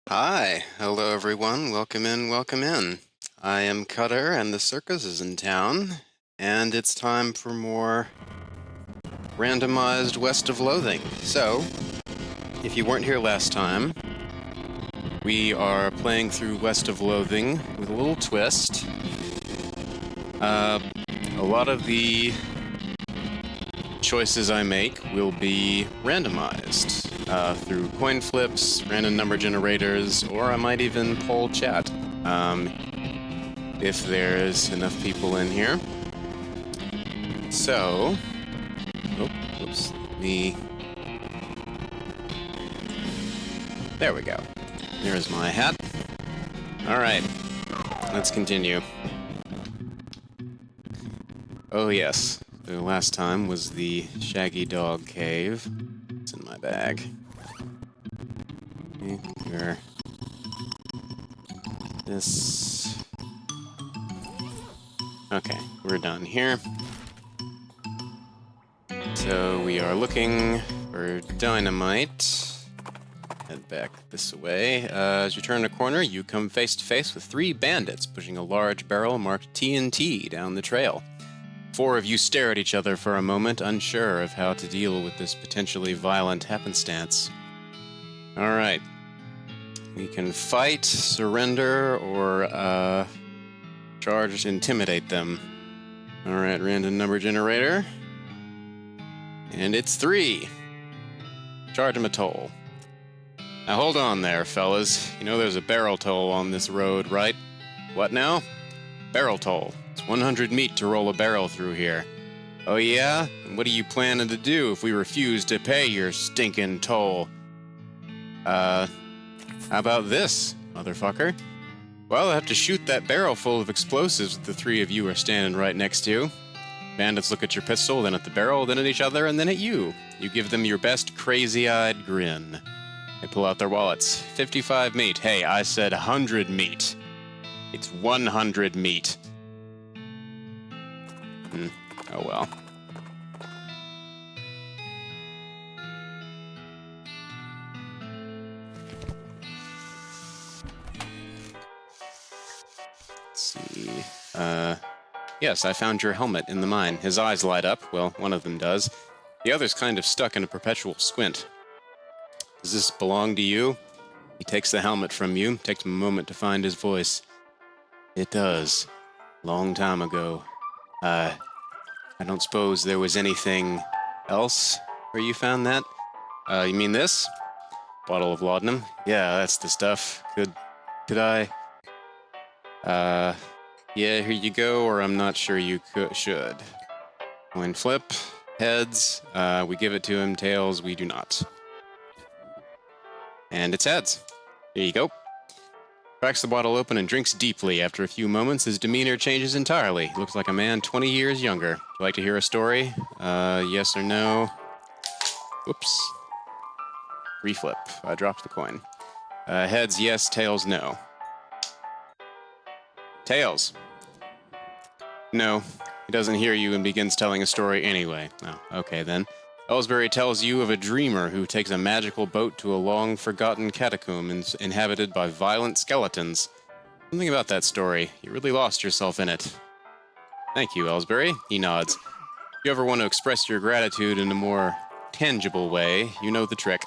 Hi, hello everyone, welcome in, welcome in. I am Cutter and the Circus is in town, and it's time for more Randomized West of Loathing. So, if you weren't here last time, we are playing through West of Loathing with a little twist. A lot of the choices I make will be randomized through coin flips, random number generators, or I might even poll chat if there's enough people in here. So, oops, there we go. There's my hat. All right, let's continue. Oh yes, the last time was the Shaggy Dog Cave. It's in my bag. Okay, here. This. Okay, we're done here. So we are looking for dynamite. Head back this way. As you turn a corner, you come face to face with 3 bandits pushing a large barrel marked TNT down the trail. 4 of you stare at each other for a moment, unsure of how to deal with this potentially violent happenstance. Alright. We can fight, surrender, or charge, intimidate them. Alright, random number generator. And it's 3. Charge them a toll. Now hold on there, fellas. You know there's a barrel toll on this road, right? What now? Barrel toll. It's 100 meat to roll a barrel through here. Oh yeah? And what are you planning to do if we refuse to pay your stinking toll? How about this, motherfucker? Well, I'll have to shoot that barrel full of explosives that the 3 of you are standing right next to. Bandits look at your pistol, then at the barrel, then at each other, and then at you. You give them your best crazy-eyed grin. They pull out their wallets. 55 meat. Hey, I said 100 meat. It's 100 meat. Oh well. Let's see. Yes, I found your helmet in the mine. His eyes light up. Well, one of them does. The other's kind of stuck in a perpetual squint. Does this belong to you? He takes the helmet from you, takes a moment to find his voice. It does. Long time ago. I don't suppose there was anything else where you found that? You mean this? Bottle of laudanum? Yeah, that's the stuff. Could I? Yeah, here you go, or I'm not sure you should. Coin flip. Heads. We give it to him. Tails, we do not. And it's heads. Here you go. Cracks the bottle open and drinks deeply. After a few moments, his demeanor changes entirely. He looks like a man 20 years younger. Would you like to hear a story? Yes or no? Whoops. Reflip. I dropped the coin. Heads, yes. Tails, no. Tails. No. He doesn't hear you and begins telling a story anyway. Oh, okay then. Ellsbury tells you of a dreamer who takes a magical boat to a long-forgotten catacomb inhabited by violent skeletons. Something about that story. You really lost yourself in it. Thank you, Ellsbury. He nods. If you ever want to express your gratitude in a more tangible way, you know the trick.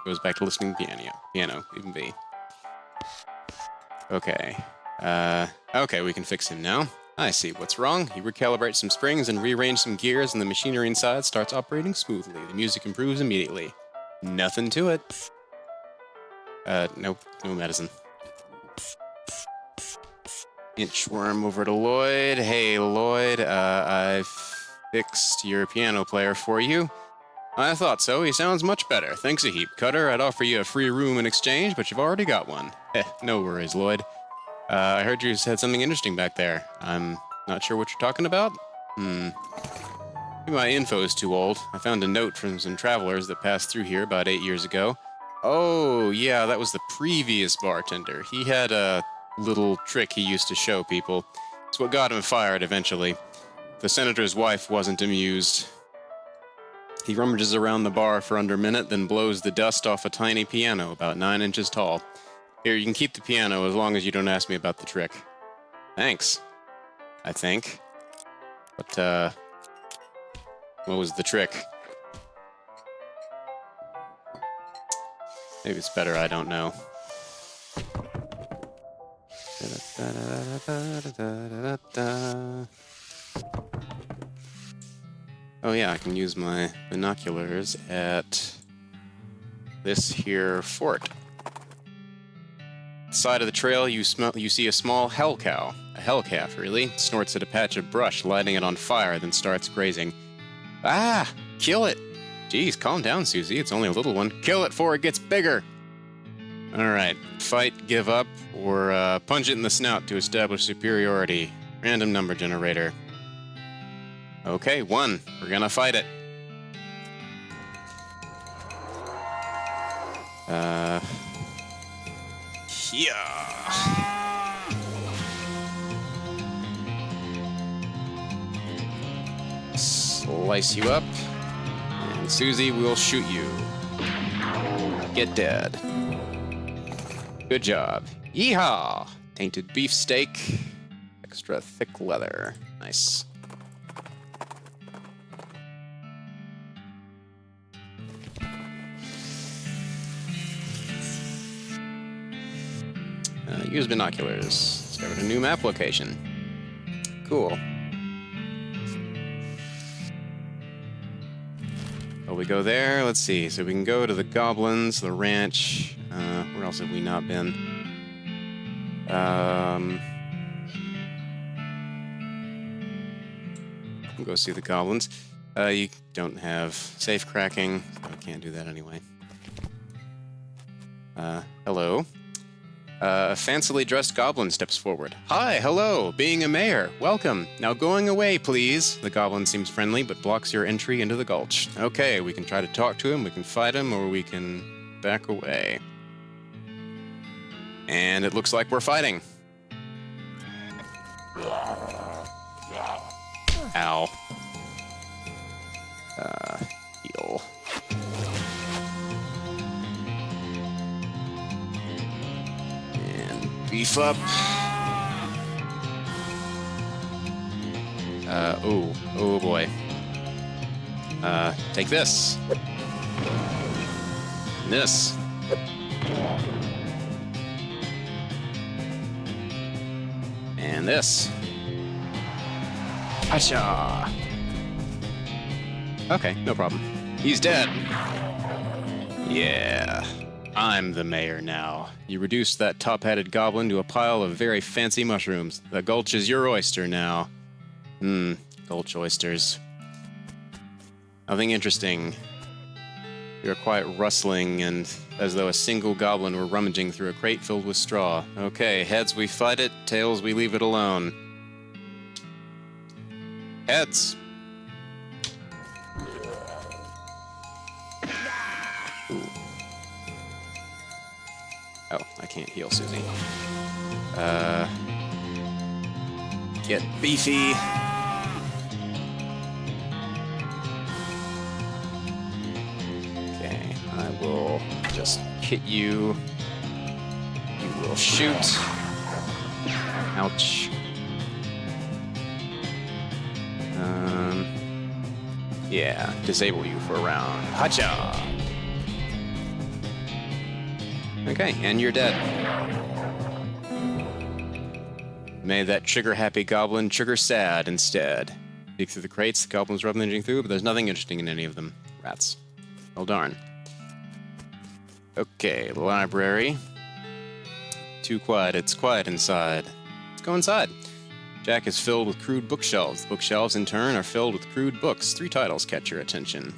Goes back to listening to piano, even B. Okay. Okay, we can fix him now. I see what's wrong. You recalibrate some springs and rearrange some gears, and the machinery inside starts operating smoothly. The music improves immediately. Nothing to it. Nope. No medicine. Inchworm over to Lloyd. Hey, Lloyd, I fixed your piano player for you. I thought so. He sounds much better. Thanks a heap, Cutter. I'd offer you a free room in exchange, but you've already got one. No worries, Lloyd. I heard you said something interesting back there. I'm not sure what you're talking about. Maybe my info is too old. I found a note from some travelers that passed through here about 8 years ago. Oh, yeah, that was the previous bartender. He had a little trick he used to show people. It's what got him fired eventually. The senator's wife wasn't amused. He rummages around the bar for under a minute, then blows the dust off a tiny piano about 9 inches tall. Here, you can keep the piano as long as you don't ask me about the trick. Thanks. I think. But, what was the trick? Maybe it's better I don't know. Oh yeah, I can use my binoculars at this here fort. Side of the trail, you see a small hell cow. A hell calf, really. Snorts at a patch of brush, lighting it on fire, then starts grazing. Ah! Kill it! Jeez, calm down, Susie. It's only a little one. Kill it before it gets bigger! Alright. Fight, give up, or punch it in the snout to establish superiority. Random number generator. Okay, 1. We're gonna fight it. Yeah. Slice you up, and Susie will shoot you. Get dead. Good job. Yeehaw! Tainted beefsteak. Extra thick leather. Nice. Use binoculars. Discovered a new map location. Cool. Oh, we go there. Let's see. So we can go to the goblins, the ranch. Where else have we not been? We'll go see the goblins. You don't have safe cracking, so I can't do that anyway. Hello. A fancily dressed goblin steps forward. Hi, hello, being a mayor. Welcome. Now going away, please. The goblin seems friendly, but blocks your entry into the gulch. Okay, we can try to talk to him, we can fight him, or we can back away. And it looks like we're fighting. Ow. Heal. And beef up. Oh boy. Take this. And this. And this. Acha! Okay, no problem. He's dead. Yeah. I'm the mayor now. You reduced that top-hatted goblin to a pile of very fancy mushrooms. The gulch is your oyster now. Gulch oysters. Nothing interesting. You're quite rustling, and as though a single goblin were rummaging through a crate filled with straw. Okay, heads we fight it, tails we leave it alone. Heads! Ooh. Oh, I can't heal Susie. Get beefy. Okay, I will just hit you. You will shoot. Ouch. Yeah, disable you for a round. Hacha! Okay, and you're dead. Made that trigger-happy goblin trigger-sad instead. Peek through the crates, the goblin's rummaging through, but there's nothing interesting in any of them. Rats. Well, darn. Okay, the library. Too quiet, it's quiet inside. Let's go inside. Jack is filled with crude bookshelves. The bookshelves, in turn, are filled with crude books. 3 titles catch your attention.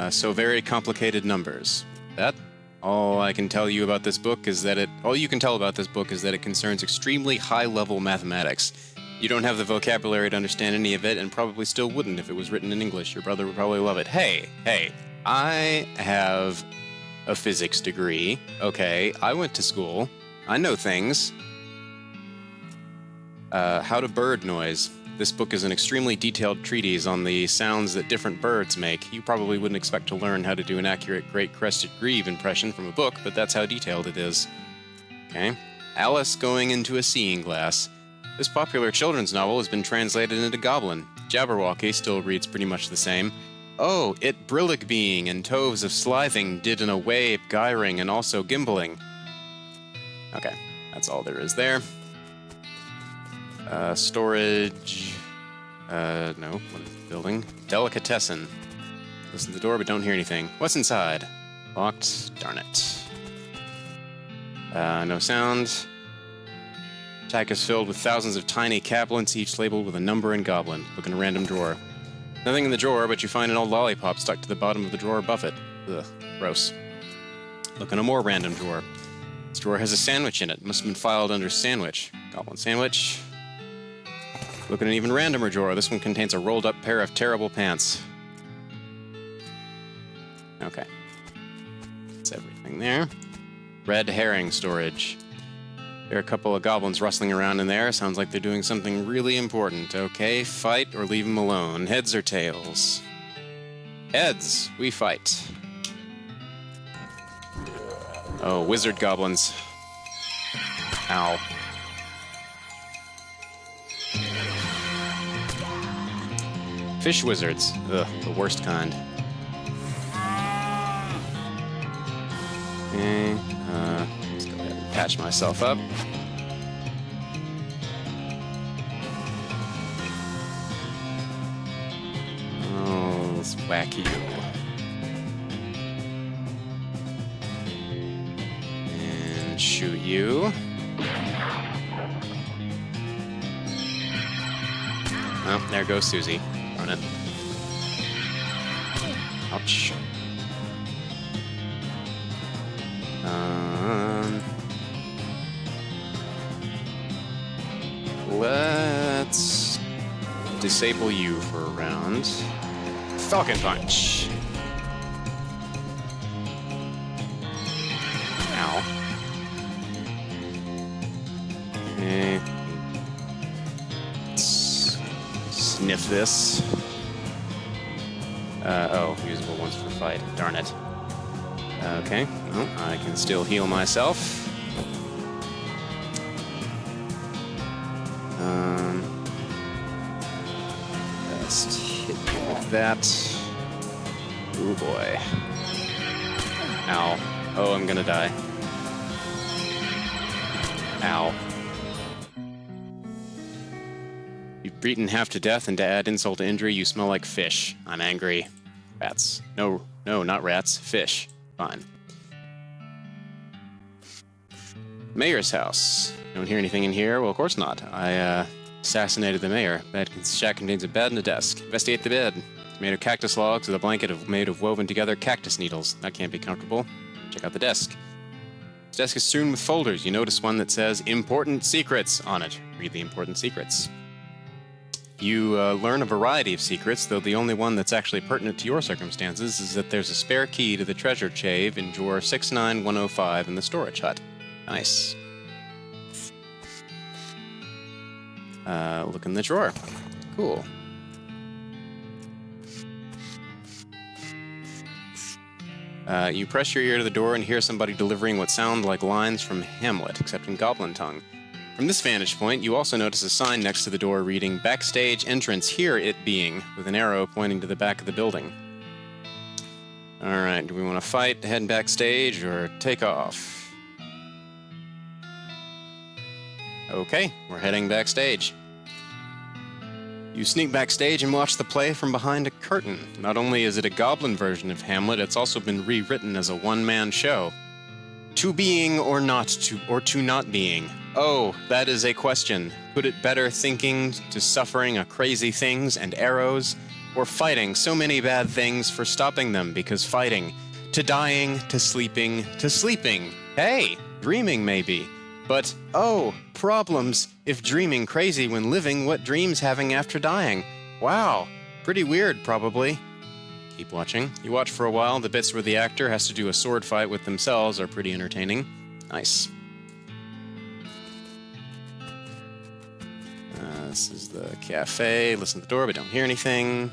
So very complicated numbers. All you can tell about this book is that it concerns extremely high-level mathematics. You don't have the vocabulary to understand any of it, and probably still wouldn't if it was written in English. Your brother would probably love it. Hey, I have a physics degree. Okay, I went to school. I know things. How to bird noise. This book is an extremely detailed treatise on the sounds that different birds make. You probably wouldn't expect to learn how to do an accurate great crested grebe impression from a book, but that's how detailed it is. Okay. Alice Going into a Seeing Glass. This popular children's novel has been translated into Goblin. Jabberwocky still reads pretty much the same. Oh, it Brillig Being and Toves of Slithing did in a way gyring and also gimbaling. Okay, that's all there is there. Storage. No, what is the building? Delicatessen. Listen to the door, but don't hear anything. What's inside? Locked. Darn it. No sound. Attic is filled with thousands of tiny caplets, each labeled with a number and goblin. Look in a random drawer. Nothing in the drawer, but you find an old lollipop stuck to the bottom of the drawer above it. Ugh, gross. Look in a more random drawer. This drawer has a sandwich in it. Must have been filed under sandwich. Goblin sandwich. Look in an even randomer drawer. This one contains a rolled up pair of terrible pants. Okay. That's everything there. Red herring storage. There are a couple of goblins rustling around in there. Sounds like they're doing something really important. Okay, fight or leave them alone. Heads or tails? Heads. We fight. Oh, wizard goblins. Ow. Fish wizards. Ugh, the worst kind. Okay, let's go ahead and patch myself up. Oh, let's whack you. And shoot you. Oh, there goes Susie. Darn it. Ouch. Let's disable you for a round. Falcon Punch. Ow. Okay. Let's sniff this. Oh, usable ones for fight. Darn it. Okay. Well, I can still heal myself. Just hit you with that. Ooh boy. Ow. Oh, I'm gonna die. Ow. You've beaten half to death, and to add insult to injury, you smell like fish. I'm angry. Rats. No, not rats. Fish. Fine. Mayor's house. Don't hear anything in here? Well, of course not. I assassinated the mayor. That shack contains a bed and a desk. Investigate the bed. It's made of cactus logs with a blanket made of woven together cactus needles. That can't be comfortable. Check out the desk. This desk is strewn with folders. You notice one that says Important Secrets on it. Read the important secrets. You learn a variety of secrets, though the only one that's actually pertinent to your circumstances is that there's a spare key to the treasure chave in drawer 69105 in the storage hut. Nice. Look in the drawer. Cool. You press your ear to the door and hear somebody delivering what sound like lines from Hamlet, except in goblin tongue. From this vantage point, you also notice a sign next to the door reading, Backstage Entrance Here It Being, with an arrow pointing to the back of the building. Alright, do we want to fight, head backstage, or take off? Okay, we're heading backstage. You sneak backstage and watch the play from behind a curtain. Not only is it a goblin version of Hamlet, it's also been rewritten as a one-man show. To being or not to, or to not being. Oh, that is a question. Put it better thinking to suffering a crazy things and arrows, or fighting so many bad things for stopping them because fighting. To dying, to sleeping, to sleeping. Hey, dreaming maybe. But, oh, problems. If dreaming crazy when living, what dreams having after dying? Wow, pretty weird probably. Keep watching. You watch for a while. The bits where the actor has to do a sword fight with themselves are pretty entertaining. Nice. This is the cafe. Listen to the door, but don't hear anything.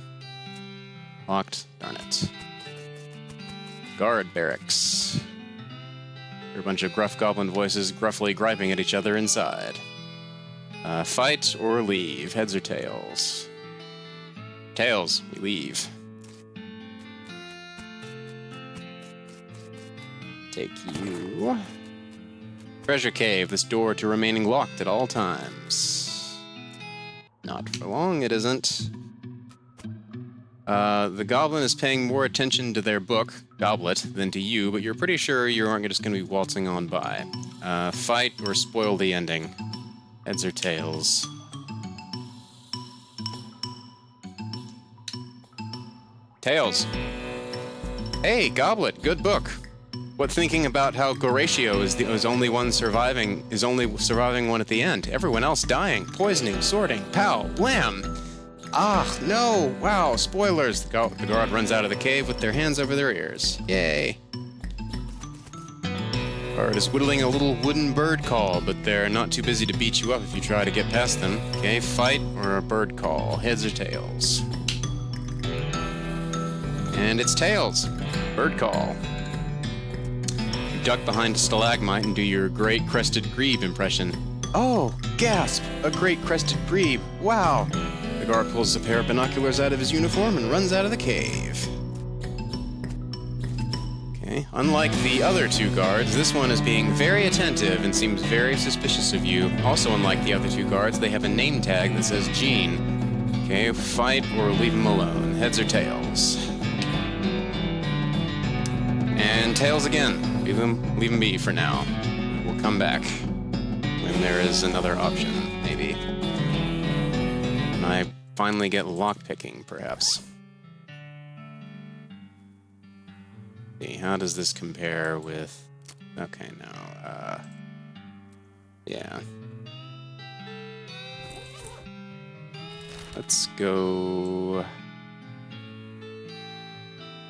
Locked. Darn it. Guard barracks. There are a bunch of gruff goblin voices gruffly griping at each other inside. Fight or leave? Heads or tails? Tails. We leave. Take you. Treasure cave. This door to remaining locked at all times. Not for long, it isn't. The goblin is paying more attention to their book, Goblet, than to you, but you're pretty sure you aren't just going to be waltzing on by. Fight or spoil the ending? Heads or tails? Tails. Hey, Goblet, good book. What thinking about how Goratio is only surviving one at the end? Everyone else dying, poisoning, sorting, pow, blam. Ah, no! Wow, spoilers! The guard runs out of the cave with their hands over their ears. Yay. Guard is whittling a little wooden bird call, but they're not too busy to beat you up if you try to get past them. Okay, fight or a bird call? Heads or tails? And it's tails. Bird call. You duck behind a stalagmite and do your great crested grebe impression. Oh, gasp! A great crested grebe. Wow! The guard pulls a pair of binoculars out of his uniform and runs out of the cave. Okay, unlike the other two guards, this one is being very attentive and seems very suspicious of you. Also unlike the other two guards, they have a name tag that says Gene. Okay, fight or leave him alone. Heads or tails? And tails again. Leave him be for now. We'll come back when there is another option, maybe. And I finally get lockpicking, perhaps. See, how does this compare with... Okay, no, yeah. Let's go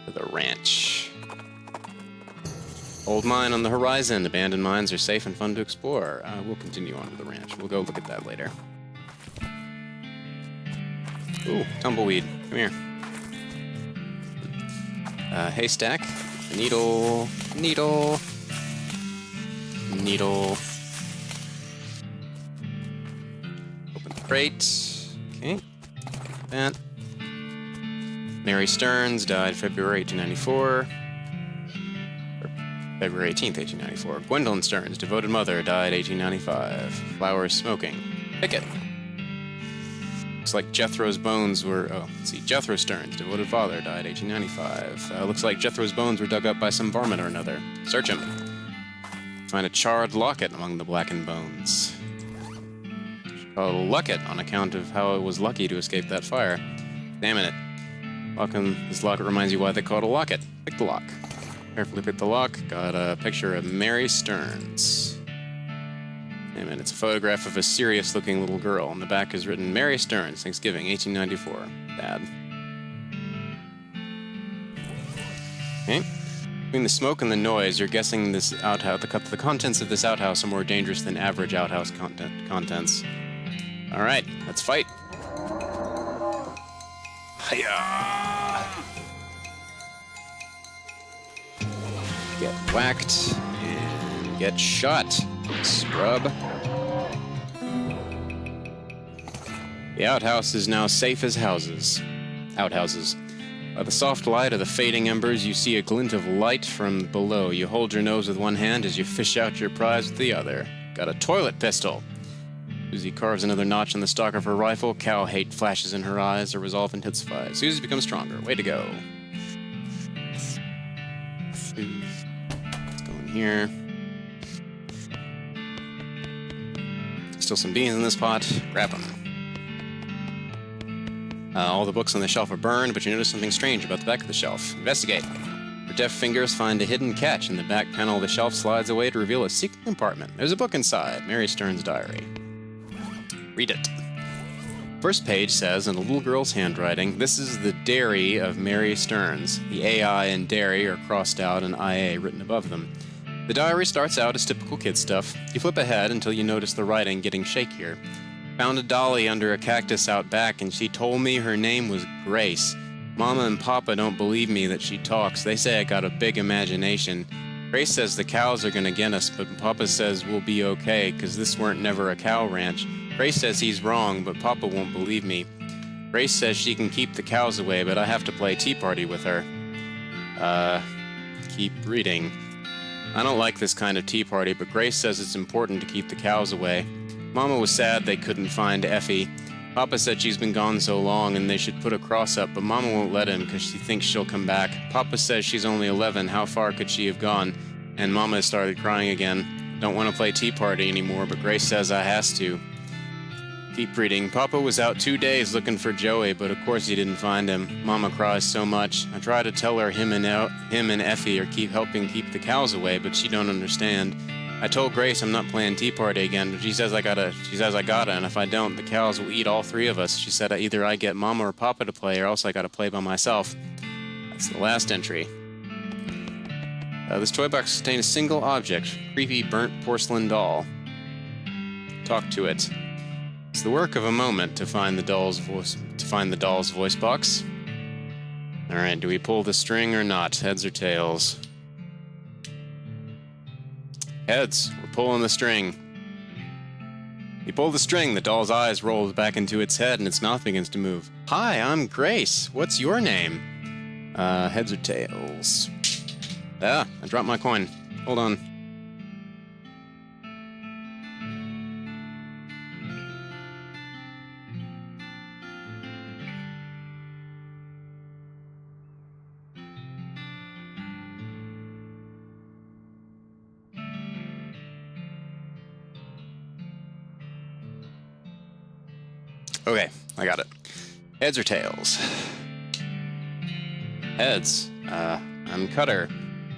to the ranch. Old mine on the horizon. Abandoned mines are safe and fun to explore. We'll continue on to the ranch. We'll go look at that later. Ooh, tumbleweed. Come here. Haystack. Needle. Needle. Needle. Open the crate. Okay. That. Mary Stearns died February 1894. February 18th, 1894. Gwendolyn Stearns, devoted mother, died 1895. Flowers smoking. Picket. Looks like Jethro's bones were... Oh, let's see. Jethro Stearns, devoted father, died 1895. Looks like Jethro's bones were dug up by some varmint or another. Search him. Find a charred locket among the blackened bones. Called a locket on account of how it was lucky to escape that fire. Examine it. This locket reminds you why they call it a locket. Pick the lock. Carefully pick the lock. Got a picture of Mary Stearns. And it's a photograph of a serious-looking little girl. On the back is written, Mary Stearns, Thanksgiving, 1894. Bad. Okay. Between the smoke and the noise, you're guessing this outhouse, the contents of this outhouse are more dangerous than average outhouse contents. All right, let's fight. Hiya! Get whacked and get shot, scrub. The outhouse is now safe as outhouses. By the soft light of the fading embers, you see a glint of light from below. You hold your nose with one hand as you fish out your prize with the other. Got a toilet pistol. Susie carves another notch in the stock of her rifle. Cow hate flashes in her eyes. Her resolve intensifies. Susie becomes stronger. Way to go. Let's go in here. Still some beans in this pot. Grab them. All the books on the shelf are burned, but you notice something strange about the back of the shelf. Investigate. Your deft fingers find a hidden catch. In the back panel of the shelf slides away to reveal a secret compartment. There's a book inside. Mary Stearns' diary. Read it. First page says, in a little girl's handwriting, this is the dairy of Mary Stearns. The AI and dairy are crossed out and IA written above them. The diary starts out as typical kid stuff. You flip ahead until you notice the writing getting shakier. Found a dolly under a cactus out back, and she told me her name was Grace. Mama and Papa don't believe me that she talks. They say I got a big imagination. Grace says the cows are gonna get us, but Papa says we'll be okay, because this weren't never a cow ranch. Grace says he's wrong, but Papa won't believe me. Grace says she can keep the cows away, but I have to play Tea Party with her. Keep reading. I don't like this kind of tea party, but Grace says it's important to keep the cows away. Mama was sad they couldn't find Effie. Papa said she's been gone so long and they should put a cross up, but Mama won't let him because she thinks she'll come back. Papa says she's only 11, how far could she have gone? And Mama started crying again. Don't want to play tea party anymore, but Grace says I has to. Keep reading. Papa was out 2 days looking for Joey, but of course he didn't find him. Mama cries so much. I try to tell her him and Effie are helping keep the cows away, but she don't understand. I told Grace I'm not playing Tea Party again, but she says I gotta, and if I don't, the cows will eat all three of us. She said either I get Mama or Papa to play, or else I gotta play by myself. That's the last entry. This toy box contains a single object, creepy burnt porcelain doll. Talk to it. It's the work of a moment to find the doll's voice box. All right, do we pull the string or not? Heads or tails? Heads. We're pulling the string. You pull the string, the doll's eyes roll back into its head, and its mouth begins to move. Hi, I'm Grace. What's your name? Heads or tails? Ah, I dropped my coin. Hold on. Okay, I got it. Heads or tails? Heads. I'm Cutter.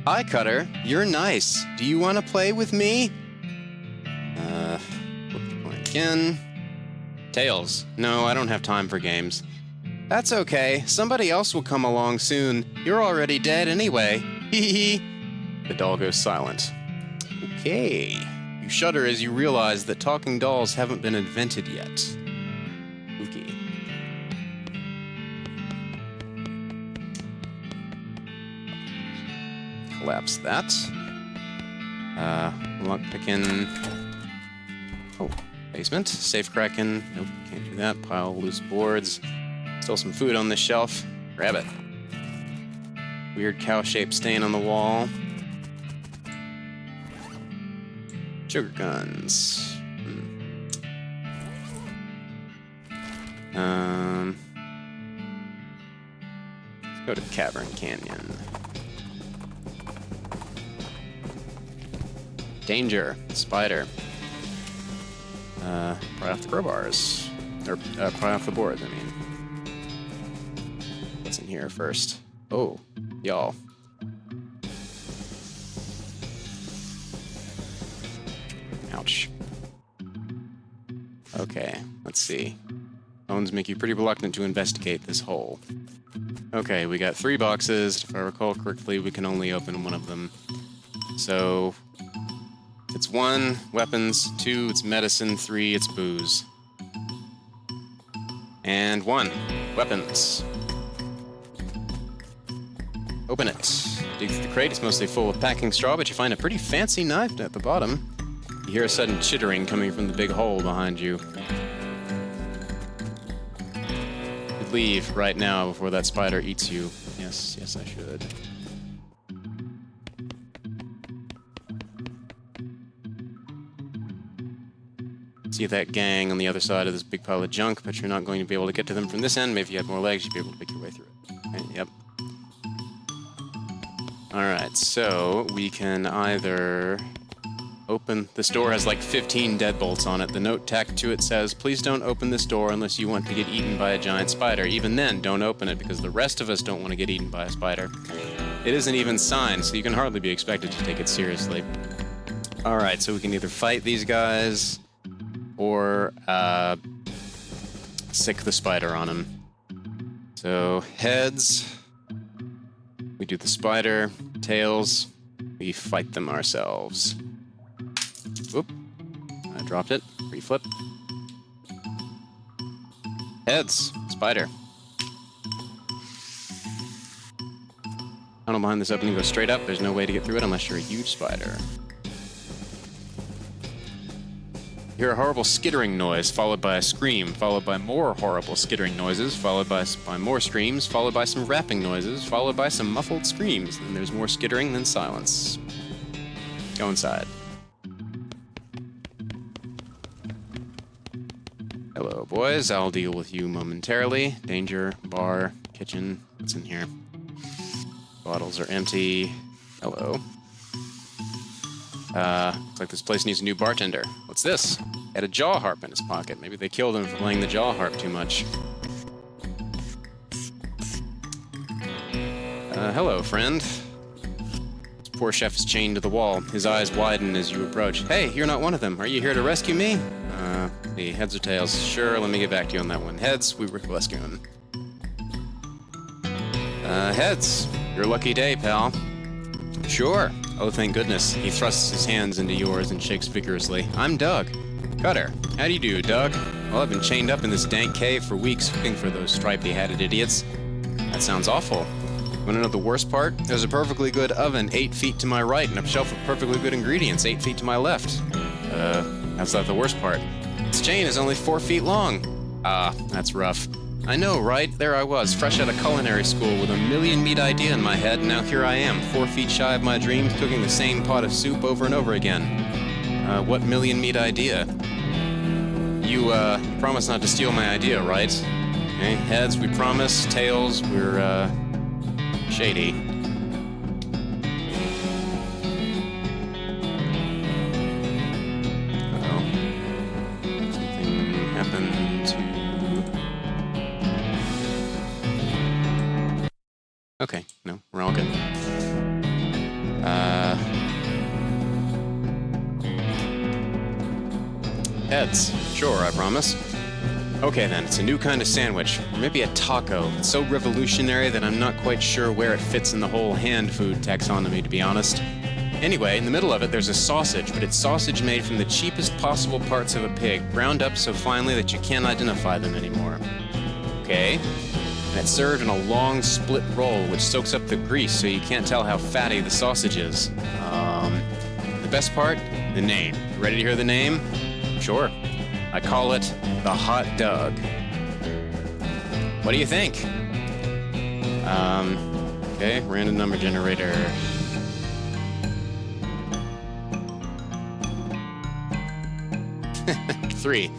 Hi, Cutter. You're nice. Do you want to play with me? Flip the coin again. Tails. No, I don't have time for games. That's okay. Somebody else will come along soon. You're already dead anyway. Hee hee. The doll goes silent. Okay. You shudder as you realize that talking dolls haven't been invented yet. Spooky. Collapse that. Lockpicking. Oh, basement. Safe cracking. Nope, can't do that. Pile loose boards. Still some food on this shelf. Grab it. Weird cow-shaped stain on the wall. Sugar guns. Let's go to Cavern Canyon. Danger. Spider. Pry off the crowbars. Or, pry off the boards, I mean. What's in here first? Oh, y'all. Ouch. Okay, let's see. Bones make you pretty reluctant to investigate this hole. Okay, we got 3 boxes. If I recall correctly, we can only open one of them. So, it's 1, weapons, 2, it's medicine, 3, it's booze. And 1, weapons. Open it. Dig through the crate, it's mostly full of packing straw, but you find a pretty fancy knife at the bottom. You hear a sudden chittering coming from the big hole behind you. You should leave right now before that spider eats you. Yes, yes, I should. See that gang on the other side of this big pile of junk, but you're not going to be able to get to them from this end. Maybe if you had more legs, you'd be able to pick your way through it. Okay, yep. Alright, so we can either open... This door has like 15 deadbolts on it. The note tacked to it says, please don't open this door unless you want to get eaten by a giant spider. Even then, don't open it because the rest of us don't want to get eaten by a spider. It isn't even signed, so you can hardly be expected to take it seriously. Alright, so we can either fight these guys or sick the spider on him. So, heads... We do the spider. Tails, we fight them ourselves. Whoop. I dropped it. Reflip. Heads. Spider. I Tunnel behind this opening goes straight up. There's no way to get through it unless you're a huge spider. You hear a horrible skittering noise, followed by a scream, followed by more horrible skittering noises, followed by more screams, followed by some rapping noises, followed by some muffled screams. Then there's more skittering than silence. Go inside. Hello, boys. I'll deal with you momentarily. Danger, bar, kitchen. What's in here? Bottles are empty. Hello. Looks like this place needs a new bartender. What's this? He had a jaw harp in his pocket. Maybe they killed him for playing the jaw harp too much. Hello, friend. This poor chef is chained to the wall. His eyes widen as you approach. Hey, you're not one of them. Are you here to rescue me? The heads or tails? Sure, let me get back to you on that one. Heads, we were rescuing. Heads. Your lucky day, pal. Sure. Oh, thank goodness. He thrusts his hands into yours and shakes vigorously. I'm Doug. Cutter. How do you do, Doug? Well, I've been chained up in this dank cave for weeks looking for those stripy-hatted idiots. That sounds awful. You want to know the worst part? There's a perfectly good oven 8 feet to my right and a shelf of perfectly good ingredients 8 feet to my left. That's not the worst part. This chain is only 4 feet long. Ah, that's rough. I know, right? There I was, fresh out of culinary school with a million-meat idea in my head, and now here I am, 4 feet shy of my dreams, cooking the same pot of soup over and over again. What million-meat idea? You promise not to steal my idea, right? Okay, heads, we promise. Tails, we're, shady. Okay, no, we're all good. Heads. Sure, I promise. Okay then, it's a new kind of sandwich, or maybe a taco. It's so revolutionary that I'm not quite sure where it fits in the whole hand food taxonomy, to be honest. Anyway, in the middle of it there's a sausage, but it's sausage made from the cheapest possible parts of a pig, ground up so finely that you can't identify them anymore. Okay? And it's served in a long split roll, which soaks up the grease so you can't tell how fatty the sausage is. The best part? The name. You ready to hear the name? Sure. I call it the Hot Doug. What do you think? Okay, random number generator. Three.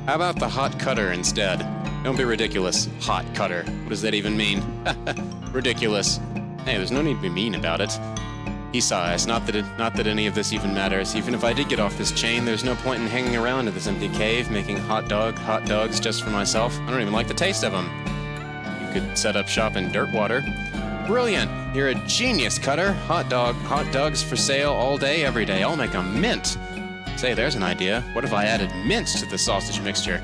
How about the Hot Cutter instead? Don't be ridiculous. Hot Cutter. What does that even mean? Ridiculous. Hey, there's no need to be mean about it. He sighs. Not that any of this even matters. Even if I did get off this chain, there's no point in hanging around in this empty cave making hot dogs just for myself. I don't even like the taste of them. You could set up shop in Dirtwater. Brilliant. You're a genius, Cutter. Hot dogs for sale all day, every day. I'll make them mint. Say, there's an idea. What if I added mint to the sausage mixture?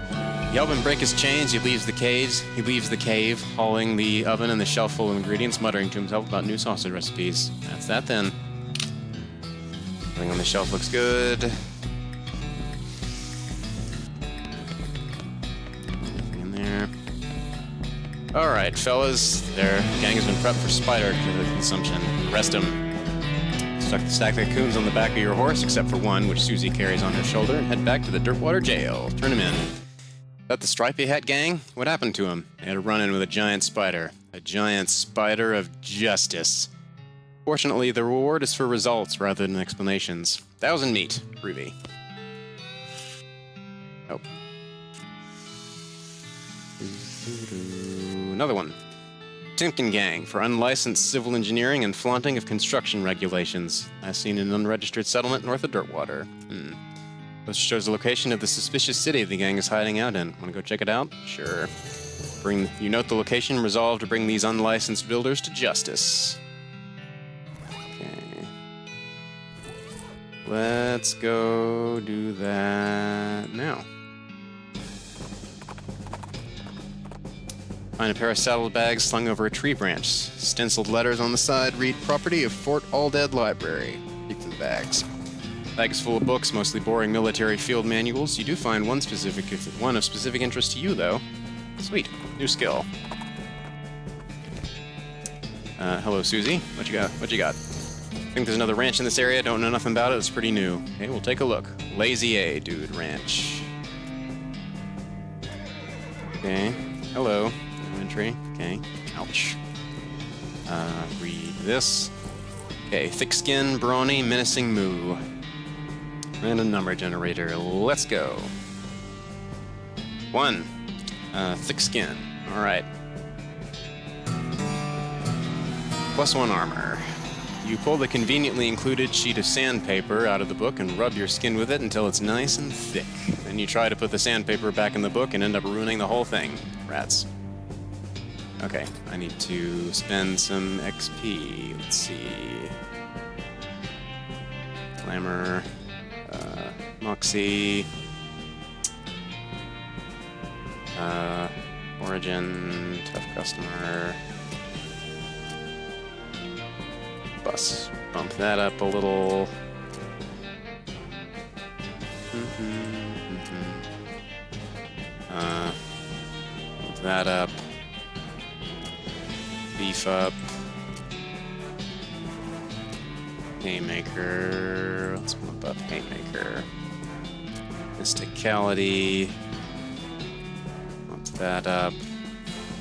You help him break his chains, he leaves the cave, hauling the oven and the shelf full of ingredients, muttering to himself about new sausage recipes. That's that then. Everything on the shelf looks good. Nothing in there. Alright, fellas, their gang has been prepped for spider consumption. Arrest them. Stack the coons on the back of your horse, except for one, which Susie carries on her shoulder, and head back to the Dirtwater jail. Turn him in. That the Stripy Hat gang? What happened to him? They had a run-in with a giant spider. A giant spider of justice. Fortunately, the reward is for results rather than explanations. 1,000 meat. Ruby. Oh. Another one. Timken gang for unlicensed civil engineering and flaunting of construction regulations. As seen in an unregistered settlement north of Dirtwater. This shows the location of the suspicious city the gang is hiding out in. Want to go check it out? Sure. You note the location, resolve to bring these unlicensed builders to justice. Okay. Let's go do that now. Find a pair of saddlebags slung over a tree branch. Stenciled letters on the side read, property of Fort Alldead Library. Keep the bags. Bag is full of books, mostly boring military field manuals. You do find one of specific interest to you, though. Sweet. New skill. Hello, Susie. What you got? What you got? I think there's another ranch in this area. Don't know nothing about it. It's pretty new. Okay, we'll take a look. Lazy A, dude, ranch. Okay. Hello. No entry. Okay. Ouch. Read this. Okay. Thick skin, brawny, menacing moo. Random number generator. Let's go. 1. Thick skin. All right. +1 armor. You pull the conveniently included sheet of sandpaper out of the book and rub your skin with it until it's nice and thick. Then you try to put the sandpaper back in the book and end up ruining the whole thing. Rats. Okay, I need to spend some XP. Let's see. Glamour. Moxie. Origin. Tough customer. Bus. Bump that up a little. Bump that up. Beef up. Haymaker. Let's bump up Haymaker. Mysticality. Bump that up.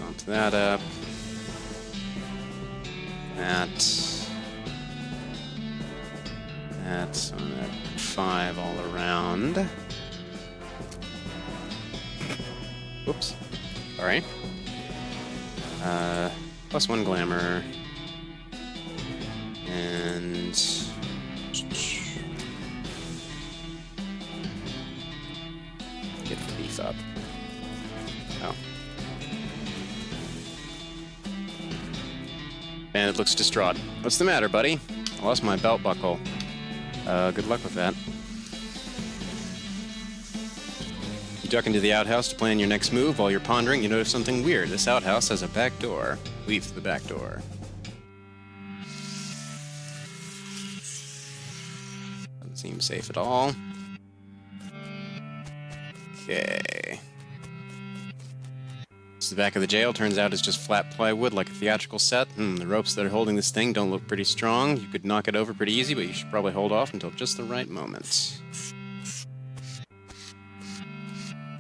Bump that up. That's on at 5 all around. Whoops. Sorry. +1 glamour. And get the beef up. Oh. And it looks distraught. What's the matter, buddy? I lost my belt buckle. Good luck with that. You duck into the outhouse to plan your next move. While you're pondering, you notice something weird. This outhouse has a back door. Leave to the back door. Doesn't seem safe at all. Okay. This is the back of the jail. Turns out it's just flat plywood like a theatrical set. The ropes that are holding this thing don't look pretty strong. You could knock it over pretty easy, but you should probably hold off until just the right moment.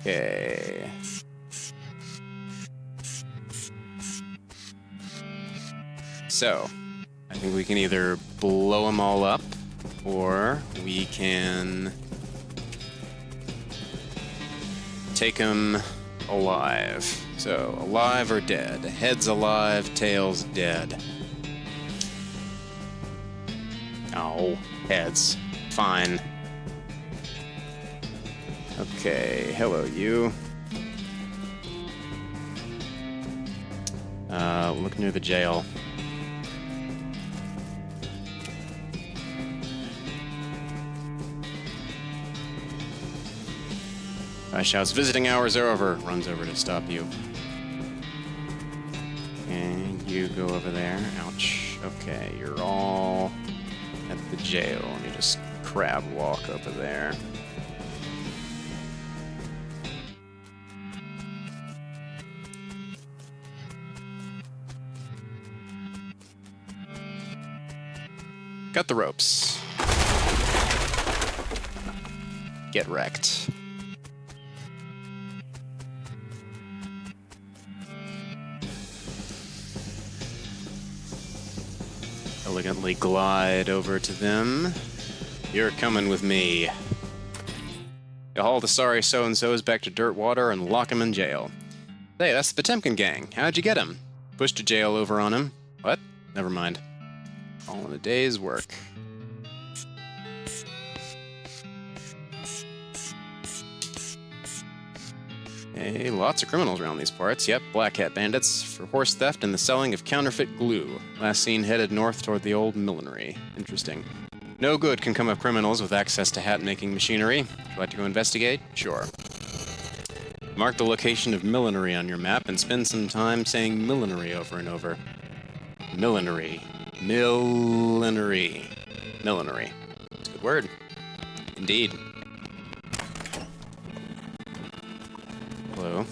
Okay. So, I think we can either blow them all up, or we can take them alive. So, alive or dead? Head's alive, tail's dead. Oh, heads. Fine. Okay, hello, you. Look near the jail. Shouts, visiting hours are over. Runs over to stop you. And you go over there. Ouch. Okay, you're all at the jail. Let me just crab walk over there. Cut the ropes. Get wrecked. Elegantly glide over to them. You're coming with me. You haul the sorry so-and-sos back to dirt water and lock him in jail. Hey, that's the Potemkin gang. How'd you get him? Pushed a jail over on him. What? Never mind. All in a day's work. Hey, lots of criminals around these parts. Yep, black hat bandits for horse theft and the selling of counterfeit glue. Last seen headed north toward the old millinery. Interesting. No good can come of criminals with access to hat-making machinery. Would you like to go investigate? Sure. Mark the location of millinery on your map and spend some time saying millinery over and over. Millinery. Millinery. Millinery. It's a good word. Indeed. Hello.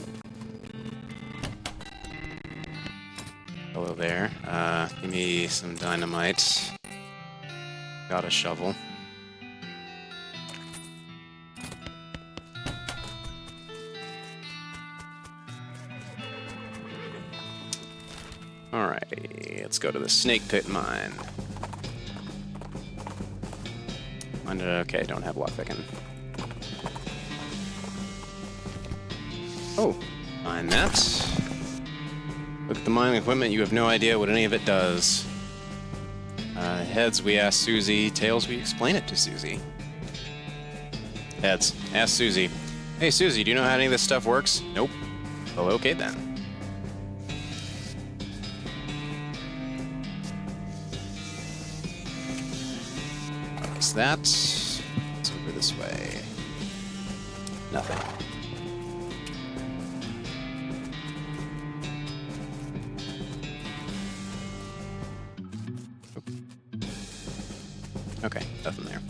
Hello there. Can Give me some dynamite. Got a shovel. Alright, let's go to the snake pit mine. Okay, don't have lockpicking. Oh, mine that. Look at the mining equipment, you have no idea what any of it does. Heads, we ask Susie. Tails, we explain it to Susie. Heads, ask Susie. Hey Susie, do you know how any of this stuff works? Nope. Well, okay then. What's that? It's over this way. Nothing. Okay, nothing there.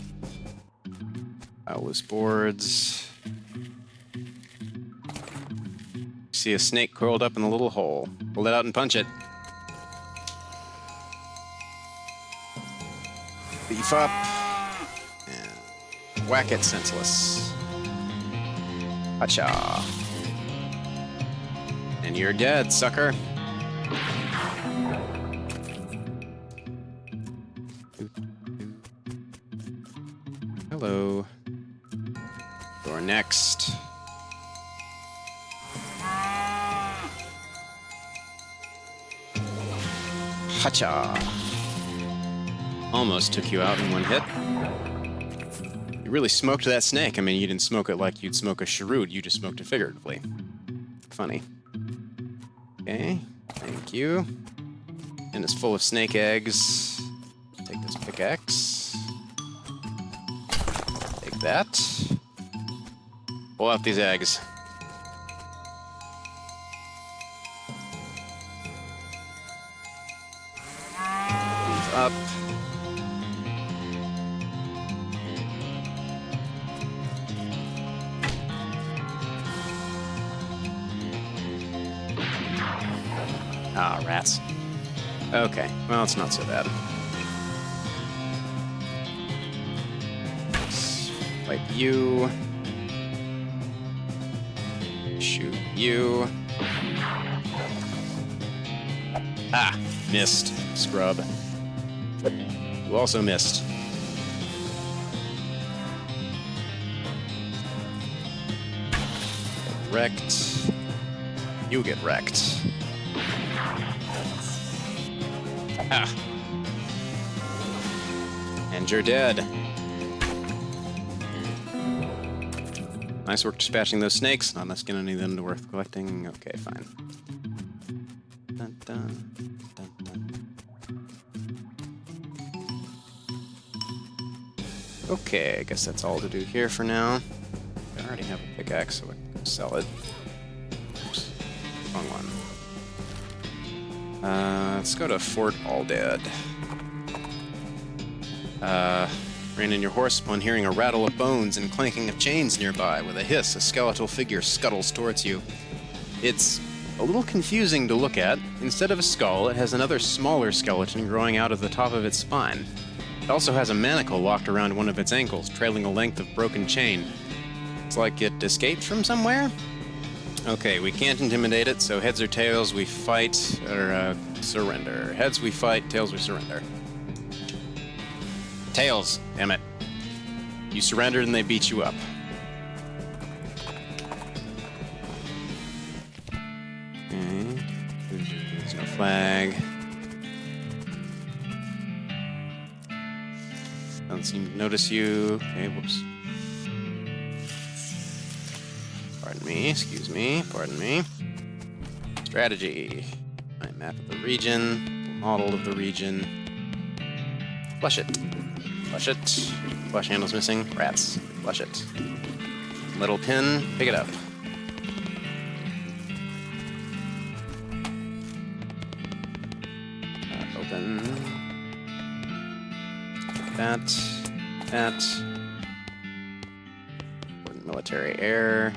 Loose boards. See a snake coiled up in the little hole. Pull it out and punch it. Beef up. And whack it senseless. Hacha. And you're dead, sucker. Hello. Door next. Hacha. Almost took you out in one hit. You really smoked that snake. I mean, you didn't smoke it like you'd smoke a cheroot. You just smoked it figuratively. Funny. Okay. Thank you. And it's full of snake eggs. Take this pickaxe. That. Pull out these eggs. Move up. Ah, rats. Okay, well, it's not so bad. Wipe you. Shoot you. Ah, missed. Scrub. You also missed. Get wrecked. You get wrecked. Ah. And you're dead. Nice work dispatching those snakes. Not enough skin on any of them to worth collecting. Okay, fine. Dun, dun, dun, dun. Okay, I guess that's all to do here for now. I already have a pickaxe, so I can sell it. Oops, wrong one. Let's go to Fort Aldead. Rein in your horse upon hearing a rattle of bones and clanking of chains nearby. With a hiss, a skeletal figure scuttles towards you. It's a little confusing to look at. Instead of a skull, it has another smaller skeleton growing out of the top of its spine. It also has a manacle locked around one of its ankles, trailing a length of broken chain. It's like it escaped from somewhere? Okay, we can't intimidate it, so heads or tails we fight, or surrender. Heads we fight, tails we surrender. Tails, damn it. You surrendered and they beat you up. Okay. There's no flag. Doesn't seem to notice you. Okay, whoops. Pardon me, excuse me, pardon me. Strategy. Right, map of the region, model of the region. Flush it. Flush it. Flush handle's missing. Rats. Flush it. Little pin. Pick it up. Open. That. That. Military air.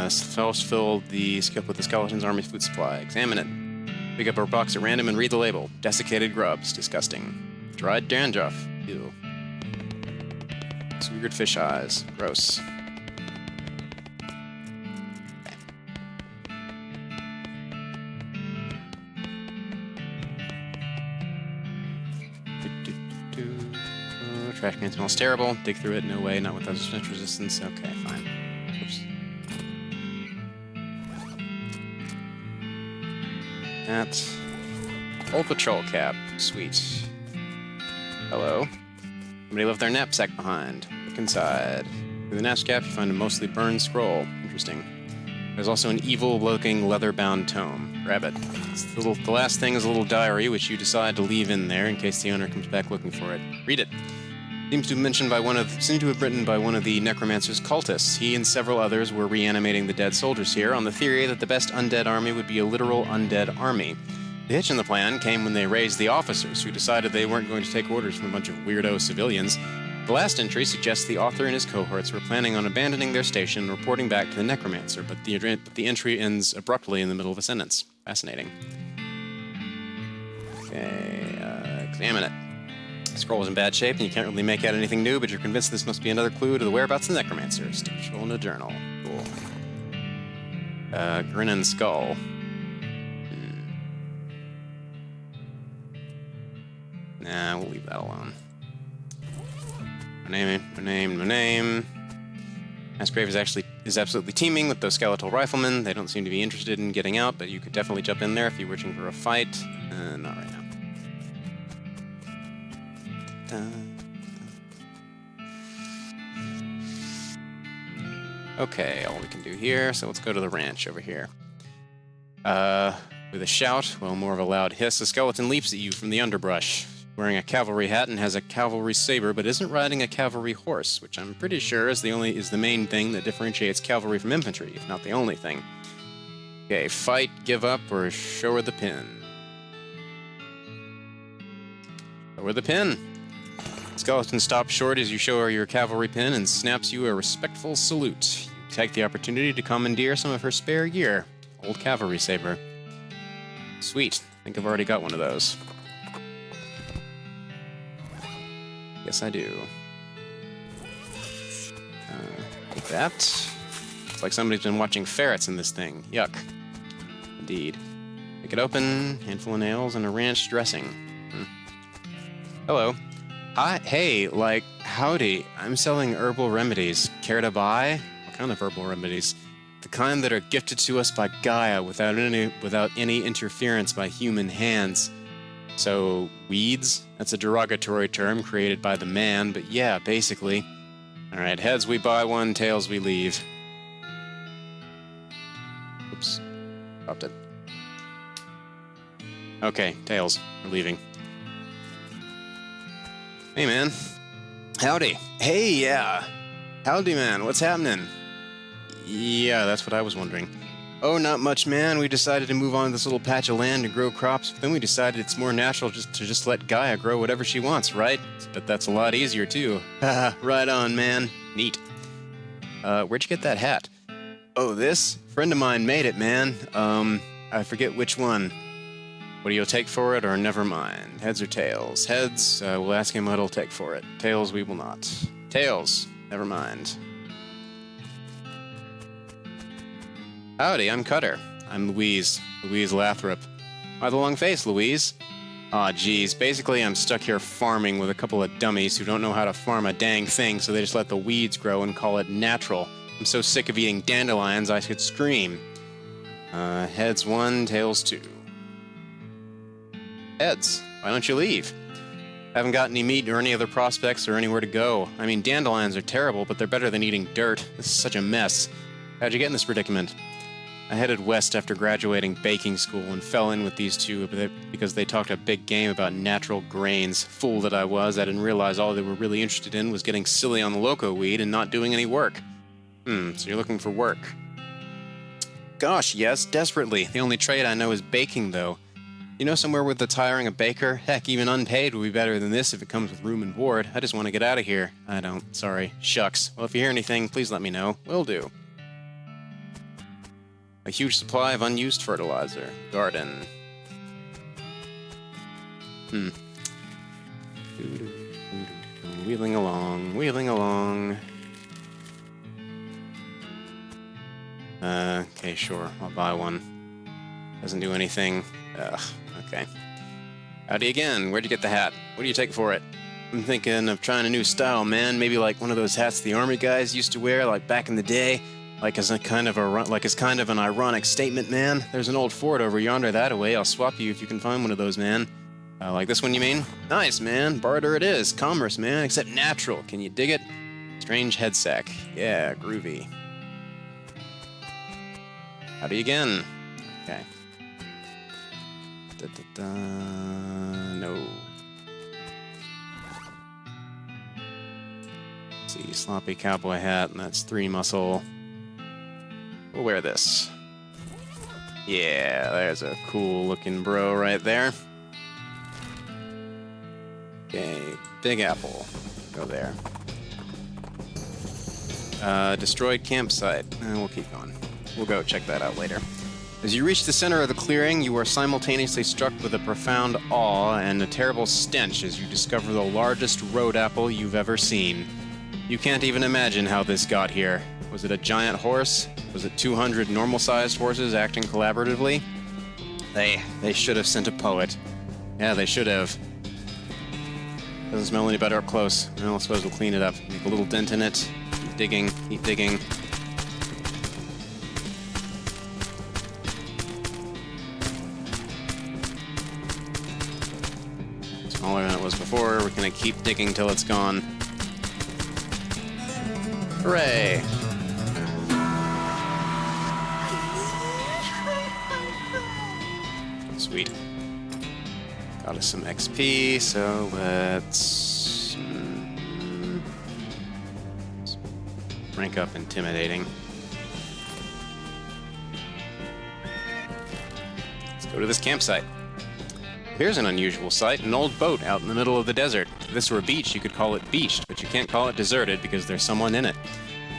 Fells filled the skip with the skeleton's army food supply. Examine it. Pick up a box at random and read the label. Desiccated grubs. Disgusting. Dried dandruff. Ew. Weird fish eyes. Gross. Trash can smells terrible. Dig through it. No way. Not with resistance. Okay, fine. Oops. That. Old patrol cap. Sweet. Hello. Somebody left their knapsack behind. Look inside. Through the knapsack, you find a mostly burned scroll. Interesting. There's also an evil-looking leather-bound tome. Grab it. The last thing is a little diary, which you decide to leave in there in case the owner comes back looking for it. Read it. Seems to have written by one of the necromancer's cultists. He and several others were reanimating the dead soldiers here on the theory that the best undead army would be a literal undead army. The hitch in the plan came when they raised the officers, who decided they weren't going to take orders from a bunch of weirdo civilians. The last entry suggests the author and his cohorts were planning on abandoning their station and reporting back to the necromancer, but the entry ends abruptly in the middle of a sentence. Fascinating. Okay, examine it. The scroll is in bad shape, and you can't really make out anything new, but you're convinced this must be another clue to the whereabouts of the necromancer. Stick a scroll in a journal. Cool. Grin and skull. Nah, we'll leave that alone. My name. Mass Grave is absolutely teeming with those skeletal riflemen. They don't seem to be interested in getting out, but you could definitely jump in there if you're wishing for a fight. Not right now. Okay, all we can do here, so let's go to the ranch over here. With a shout, well, more of a loud hiss, a skeleton leaps at you from the underbrush. Wearing a cavalry hat and has a cavalry saber, but isn't riding a cavalry horse, which I'm pretty sure is the main thing that differentiates cavalry from infantry, if not the only thing. Okay, fight, give up, or show her the pin. Show her the pin. Skeleton stops short as you show her your cavalry pin and snaps you a respectful salute. You take the opportunity to commandeer some of her spare gear. Old cavalry saber. Sweet. I think I've already got one of those. Yes, I do. Like that. It's like somebody's been watching ferrets in this thing. Yuck. Indeed. Pick it open. Handful of nails and a ranch dressing. Hello. Hey, howdy. I'm selling herbal remedies. Care to buy? What kind of herbal remedies? The kind that are gifted to us by Gaia without any interference by human hands. So, weeds? That's a derogatory term created by the man, but yeah, basically. Alright, heads we buy one, tails we leave. Oops. Dropped it. Okay, tails. We're leaving. Hey, man. Howdy. Hey, yeah. Howdy, man. What's happening? Yeah, that's what I was wondering. Oh, not much, man. We decided to move on to this little patch of land and grow crops, but then we decided it's more natural just let Gaia grow whatever she wants, right? But that's a lot easier, too. Haha, right on, man. Neat. Where'd you get that hat? Oh, this? Friend of mine made it, man. I forget which one. What do you take for it, or never mind? Heads or tails? Heads, we'll ask him what he'll take for it. Tails, we will not. Tails, never mind. Howdy, I'm Cutter. I'm Louise Lathrop. Why the long face, Louise? Aw, geez. Basically, I'm stuck here farming with a couple of dummies who don't know how to farm a dang thing, so they just let the weeds grow and call it natural. I'm so sick of eating dandelions, I could scream. Heads 1, tails 2. Heads, why don't you leave? Haven't got any meat or any other prospects or anywhere to go. I mean, dandelions are terrible, but they're better than eating dirt. This is such a mess. How'd you get in this predicament? I headed west after graduating baking school and fell in with these two because they talked a big game about natural grains. Fool that I was, I didn't realize all they were really interested in was getting silly on the loco weed and not doing any work. So you're looking for work. Gosh, yes, desperately. The only trade I know is baking, though. You know somewhere where that's hiring a baker? Heck, even unpaid would be better than this if it comes with room and board. I just want to get out of here. I don't. Sorry. Shucks. Well, if you hear anything, please let me know. Will do. A huge supply of unused fertilizer. Garden. Wheeling along, wheeling along. Okay, sure, I'll buy one. Doesn't do anything. Ugh, okay. Howdy again, where'd you get the hat? What do you take for it? I'm thinking of trying a new style, man. Maybe like one of those hats the army guys used to wear, like back in the day. Like as kind of an ironic statement, man. There's an old fort over yonder that away. I'll swap you if you can find one of those, man. Like this one, you mean? Nice, man. Barter it is. Commerce, man. Except natural. Can you dig it? Strange head sack. Yeah, groovy. Howdy again. Okay. No. Let's see, sloppy cowboy hat, and that's 3 muscle. We'll wear this. Yeah, there's a cool looking bro right there. Okay, Big Apple. Go there. Destroyed campsite. We'll keep going. We'll go check that out later. As you reach the center of the clearing, you are simultaneously struck with a profound awe and a terrible stench as you discover the largest road apple you've ever seen. You can't even imagine how this got here. Was it a giant horse? Was it 200 normal-sized horses acting collaboratively? They should have sent a poet. Yeah, they should have. Doesn't smell any better up close. Well, I suppose we'll clean it up. Make a little dent in it. Keep digging, keep digging. Smaller than it was before. We're gonna keep digging till it's gone. Hooray! Sweet. Got us some XP, so let's rank up intimidating. Let's go to this campsite. Here's an unusual sight, an old boat out in the middle of the desert. If this were a beach, you could call it beached, but you can't call it deserted because there's someone in it.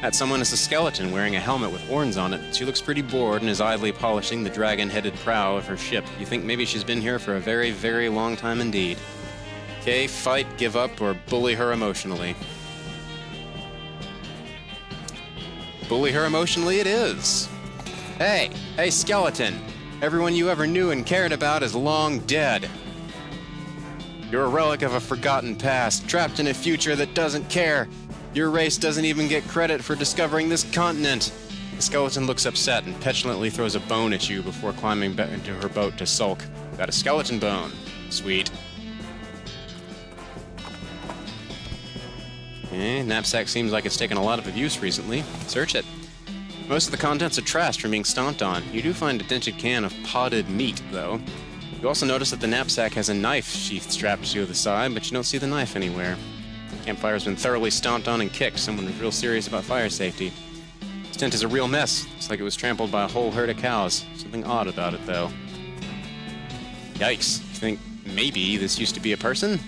That someone is a skeleton wearing a helmet with horns on it. She looks pretty bored and is idly polishing the dragon-headed prow of her ship. You think maybe she's been here for a very, very long time indeed. Okay, fight, give up, or bully her emotionally. Bully her emotionally it is. Hey, skeleton! Everyone you ever knew and cared about is long dead. You're a relic of a forgotten past, trapped in a future that doesn't care. Your race doesn't even get credit for discovering this continent. The skeleton looks upset and petulantly throws a bone at you before climbing back into her boat to sulk. Got a skeleton bone. Sweet. Okay, knapsack seems like it's taken a lot of abuse recently. Search it. Most of the contents are trashed from being stomped on. You do find a dented can of potted meat, though. You also notice that the knapsack has a knife sheath strapped to the side, but you don't see the knife anywhere. Campfire's been thoroughly stomped on and kicked. Someone was real serious about fire safety. This tent is a real mess. Looks like it was trampled by a whole herd of cows. Something odd about it, though. Yikes. You think maybe this used to be a person?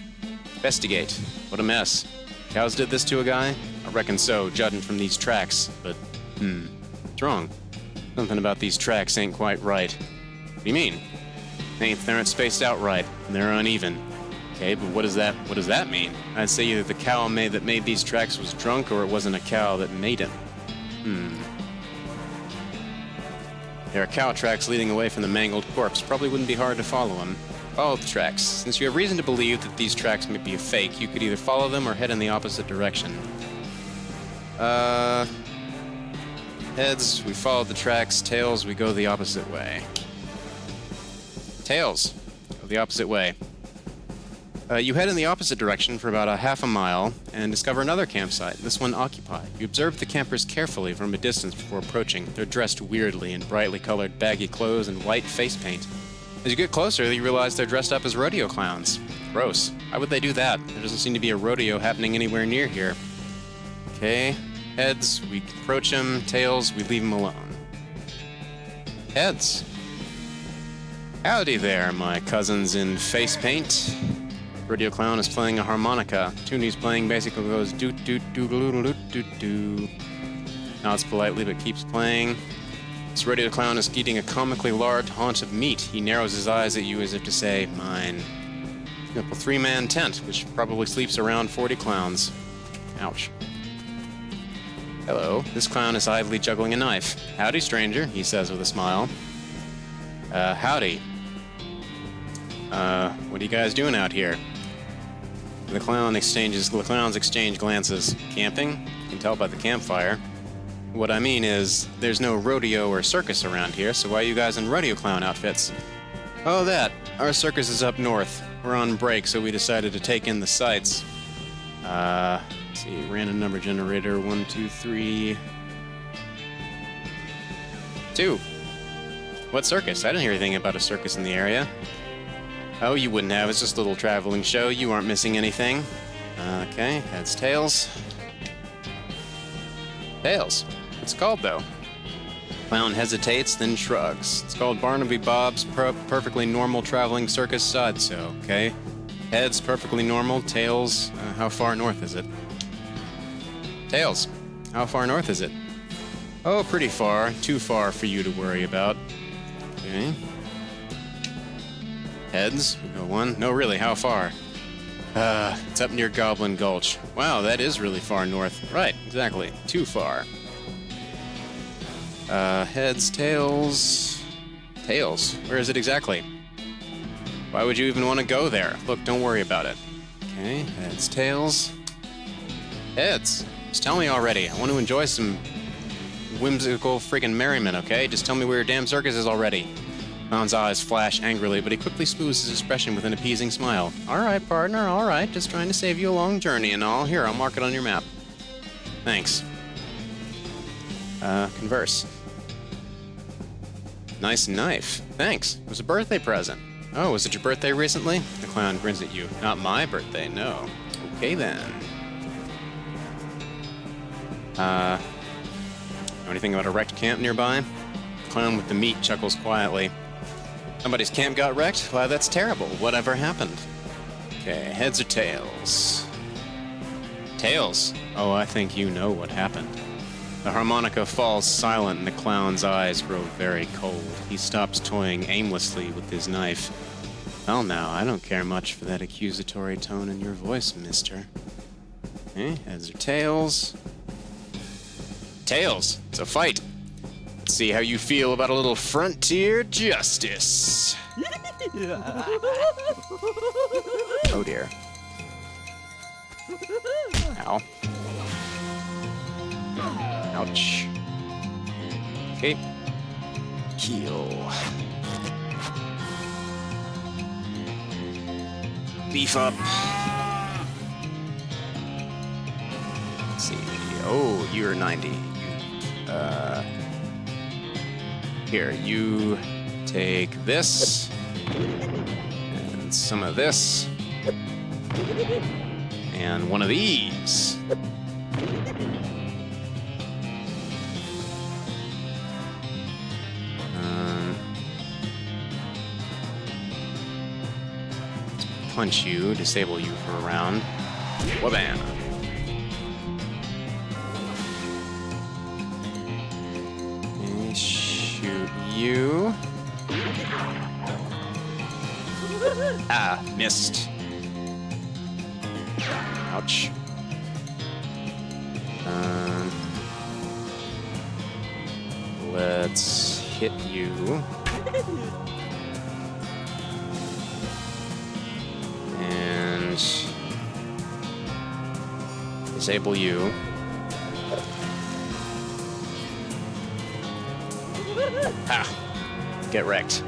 Investigate. What a mess. Cows did this to a guy? I reckon so, judging from these tracks. But, what's wrong? Something about these tracks ain't quite right. What do you mean? They aren't spaced out right, and they're uneven. Okay, but what does that mean? I'd say either the cow that made these tracks was drunk, or it wasn't a cow that made him. There are cow tracks leading away from the mangled corpse. Probably wouldn't be hard to follow them. Follow the tracks. Since you have reason to believe that these tracks may be a fake, you could either follow them or head in the opposite direction. Heads, we follow the tracks. Tails, we go the opposite way. Tails, go the opposite way. You head in the opposite direction for about a half a mile and discover another campsite, this one occupied. You observe the campers carefully from a distance before approaching. They're dressed weirdly in brightly colored baggy clothes and white face paint. As you get closer, you realize they're dressed up as rodeo clowns. Gross. Why would they do that? There doesn't seem to be a rodeo happening anywhere near here. Okay, heads, we approach them. Tails, we leave them alone. Heads. Howdy there, my cousins in face paint. Rodeo clown is playing a harmonica. Tune he's playing basically goes doot doot doot doot doot doot doot. Nods politely but keeps playing. This rodeo clown is eating a comically large haunch of meat. He narrows his eyes at you as if to say, mine. Up a 3-man tent, which probably sleeps around 40 clowns. Ouch. Hello. This clown is idly juggling a knife. Howdy, stranger, he says with a smile. Howdy. What are you guys doing out here? The clowns exchange glances. Camping? You can tell by the campfire. What I mean is, there's no rodeo or circus around here, so why are you guys in rodeo clown outfits? Oh, that. Our circus is up north. We're on break, so we decided to take in the sights. Let's see, random number generator, 1, 2, 3... 2. What circus? I didn't hear anything about a circus in the area. Oh, you wouldn't have. It's just a little traveling show. You aren't missing anything. Okay, heads, tails. Tails. What's it called, though? Clown hesitates, then shrugs. It's called Barnaby Bob's Perfectly Normal Traveling Circus Sideshow, okay? Heads, perfectly normal. Tails, how far north is it? Tails, how far north is it? Oh, pretty far. Too far for you to worry about. Okay. Heads, we go 1. No, really, how far? It's up near Goblin Gulch. Wow, that is really far north. Right, exactly. Too far. Heads, tails... Tails? Where is it exactly? Why would you even want to go there? Look, don't worry about it. Okay, heads, tails... Heads! Just tell me already. I want to enjoy some whimsical friggin' merriment, okay? Just tell me where your damn circus is already. Clown's eyes flash angrily, but he quickly smooths his expression with an appeasing smile. Alright, partner, alright. Just trying to save you a long journey and all. Here, I'll mark it on your map. Thanks. Converse. Nice knife. Thanks. It was a birthday present. Oh, was it your birthday recently? The clown grins at you. Not my birthday, no. Okay, then. Know anything about a wrecked camp nearby? The clown with the meat chuckles quietly. Somebody's camp got wrecked? Why, that's terrible. Whatever happened? Okay, heads or tails? Tails. Oh, I think you know what happened. The harmonica falls silent and the clown's eyes grow very cold. He stops toying aimlessly with his knife. Well now, I don't care much for that accusatory tone in your voice, mister. Okay, heads or tails? Tails! It's a fight! Let's see how you feel about a little frontier justice. Oh dear. Ow. Ouch. Okay. Heal. Beef up. Let's see. Oh, you're 90. Here, you take this, and some of this, and one of these. Punch you, disable you for a round. Wabam! And shoot you. Ah, missed. Ouch. Let's hit you. And disable you. Ah! Get wrecked.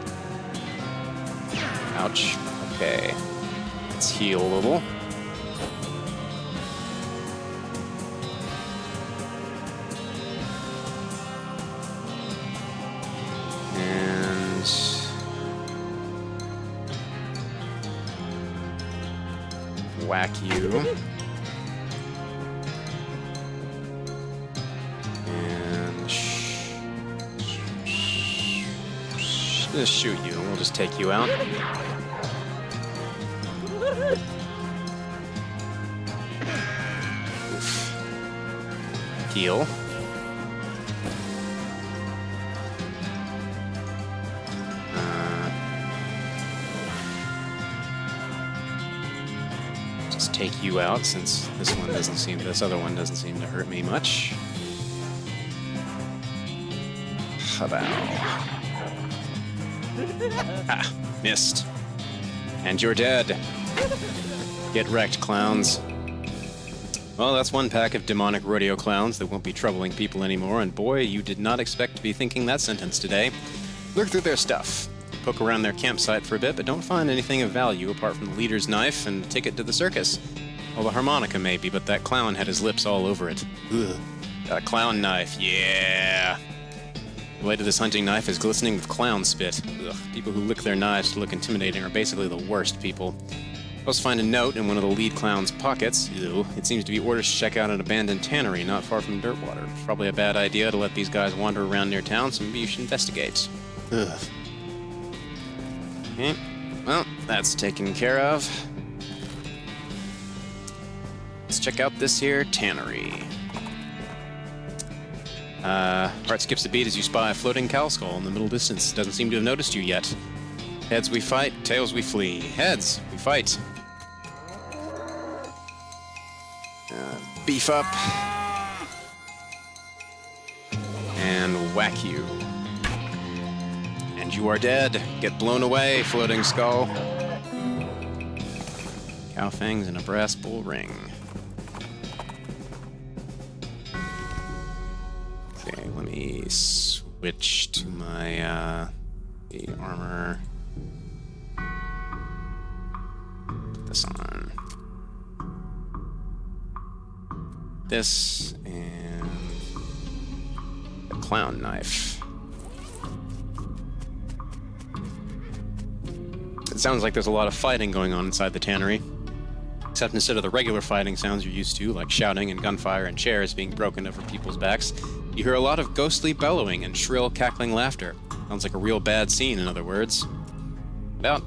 Ouch. Okay. Let's heal a little. And whack you. And just shoot you, and we'll just take you out. Oof. Heal. take you out, since this other one doesn't seem to hurt me much. Habow. Ah, missed. And you're dead. Get wrecked, clowns. Well, that's one pack of demonic rodeo clowns that won't be troubling people anymore, and boy, you did not expect to be thinking that sentence today. Look through their stuff. Poke around their campsite for a bit, but don't find anything of value apart from the leader's knife and a ticket to the circus. Well, the harmonica maybe, but that clown had his lips all over it. Ugh. Got a clown knife, yeah! The blade of this hunting knife is glistening with clown spit. Ugh. People who lick their knives to look intimidating are basically the worst people. Also find a note in one of the lead clown's pockets. Ew. It seems to be orders to check out an abandoned tannery not far from Dirtwater. Probably a bad idea to let these guys wander around near town, so maybe you should investigate. Ugh. Okay. Well, that's taken care of. Let's check out this here tannery. Heart skips a beat as you spy a floating cow skull in the middle distance. Doesn't seem to have noticed you yet. Heads we fight, tails we flee. Heads, we fight. Beef up. And whack you. And you are dead. Get blown away, floating skull. Cow fangs and a brass bull ring. Okay, let me switch to my the armor. Put this on. This and the clown knife. It sounds like there's a lot of fighting going on inside the tannery. Except instead of the regular fighting sounds you're used to, like shouting and gunfire and chairs being broken over people's backs, you hear a lot of ghostly bellowing and shrill, cackling laughter. Sounds like a real bad scene, in other words. About.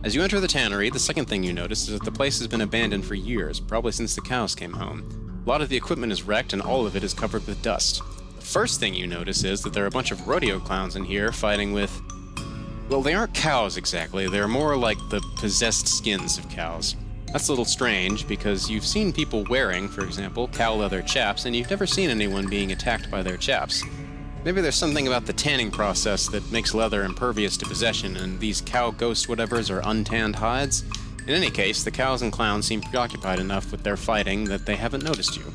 As you enter the tannery, the second thing you notice is that the place has been abandoned for years, probably since the cows came home. A lot of the equipment is wrecked and all of it is covered with dust. The first thing you notice is that there are a bunch of rodeo clowns in here fighting with... well, they aren't cows exactly, they're more like the possessed skins of cows. That's a little strange, because you've seen people wearing, for example, cow leather chaps, and you've never seen anyone being attacked by their chaps. Maybe there's something about the tanning process that makes leather impervious to possession, and these cow ghost whatevers are untanned hides. In any case, the cows and clowns seem preoccupied enough with their fighting that they haven't noticed you.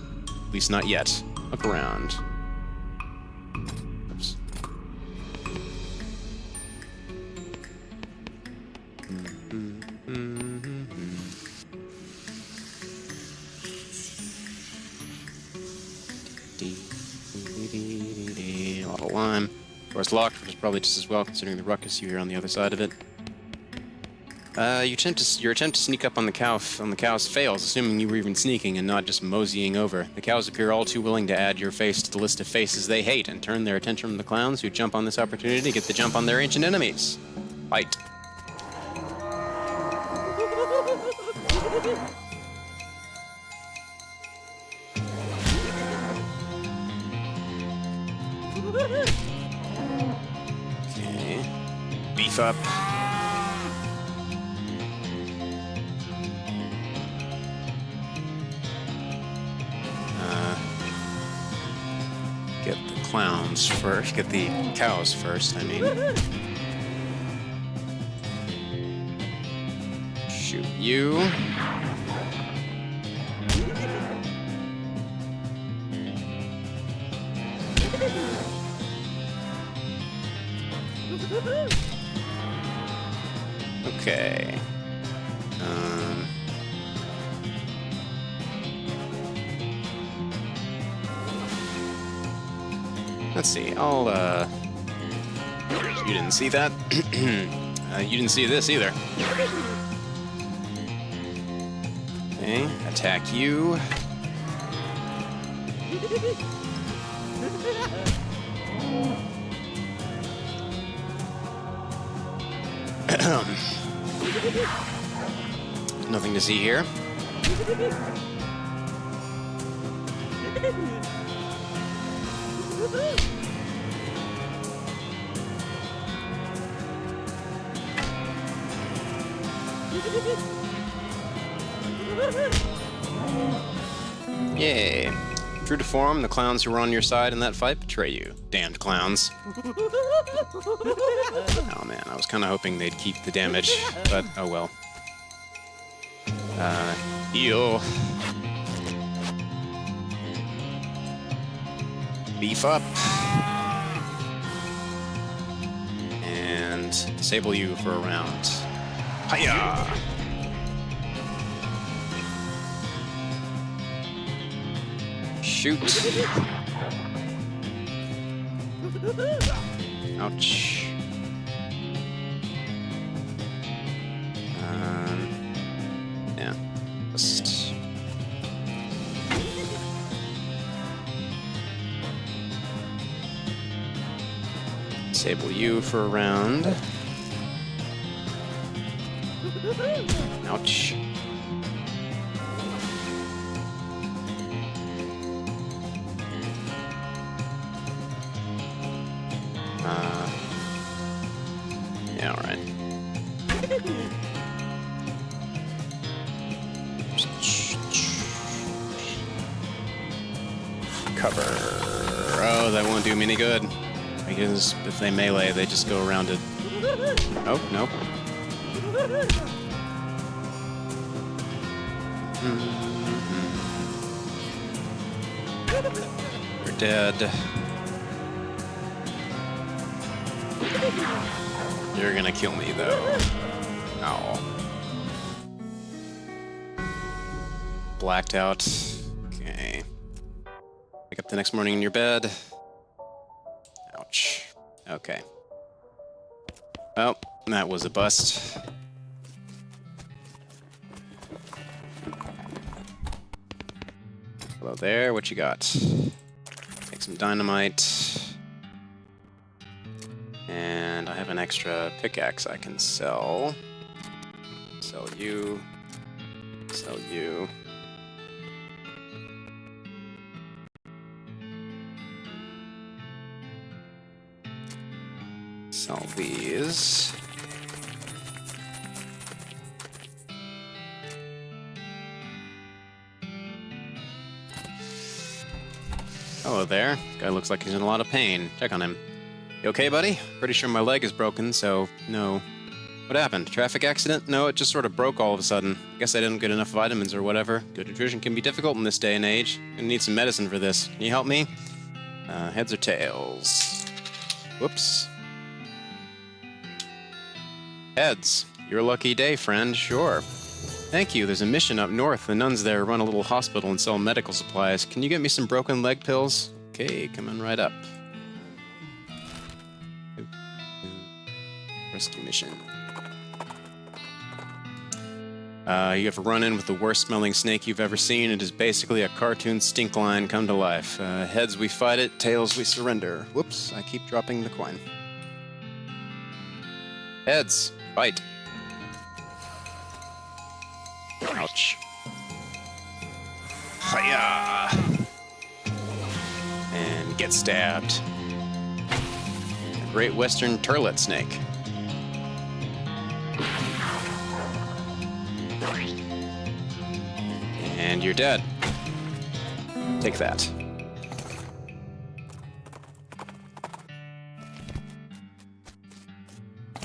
At least not yet. Look around. Oops. A lot of lime. Door's locked, which is probably just as well considering the ruckus you hear on the other side of it. Your attempt to sneak up on the cows fails, assuming you were even sneaking and not just moseying over. The cows appear all too willing to add your face to the list of faces they hate and turn their attention from the clowns who jump on this opportunity to get the jump on their ancient enemies. Fight. Okay. Beef up. Get the clowns first. Get the cows first, I mean. Shoot you. Okay. Let's see, you didn't see that? You didn't see this either. Okay, attack you. Nothing to see here. Yay. True to form, the clowns who were on your side in that fight betray you. Damned clowns. Oh man, I was kind of hoping they'd keep the damage, but oh well. Heal. Beef up. And disable you for a round. Hiya! Shoot. Ouch. Yeah. Just... disable you for a round. Ouch. Yeah, alright. Cover. Oh, that won't do me any good. I guess if they melee, they just go around it. Oh, nope. You're dead. You're gonna kill me, though. Ow. Blacked out. Okay. Wake up the next morning in your bed. Ouch. Okay. Well, that was a bust. Hello there, what you got? Take some dynamite. And I have an extra pickaxe I can sell. Sell you. Sell you. Sell these. Hello there. Guy looks like he's in a lot of pain. Check on him. You okay, buddy? Pretty sure my leg is broken, so no. What happened? Traffic accident? No, it just sort of broke all of a sudden. Guess I didn't get enough vitamins or whatever. Good nutrition can be difficult in this day and age. Gonna need some medicine for this. Can you help me? Heads or tails? Whoops. Heads. Your lucky day, friend. Sure. Thank you. There's a mission up north. The nuns there run a little hospital and sell medical supplies. Can you get me some broken leg pills? Okay, coming right up. Rescue mission. You have a run-in with the worst-smelling snake you've ever seen. It is basically a cartoon stink line come to life. Heads, we fight it. Tails, we surrender. Whoops, I keep dropping the coin. Heads, fight. Ouch. Hiya! And get stabbed. A great western turlet snake. And you're dead. Take that.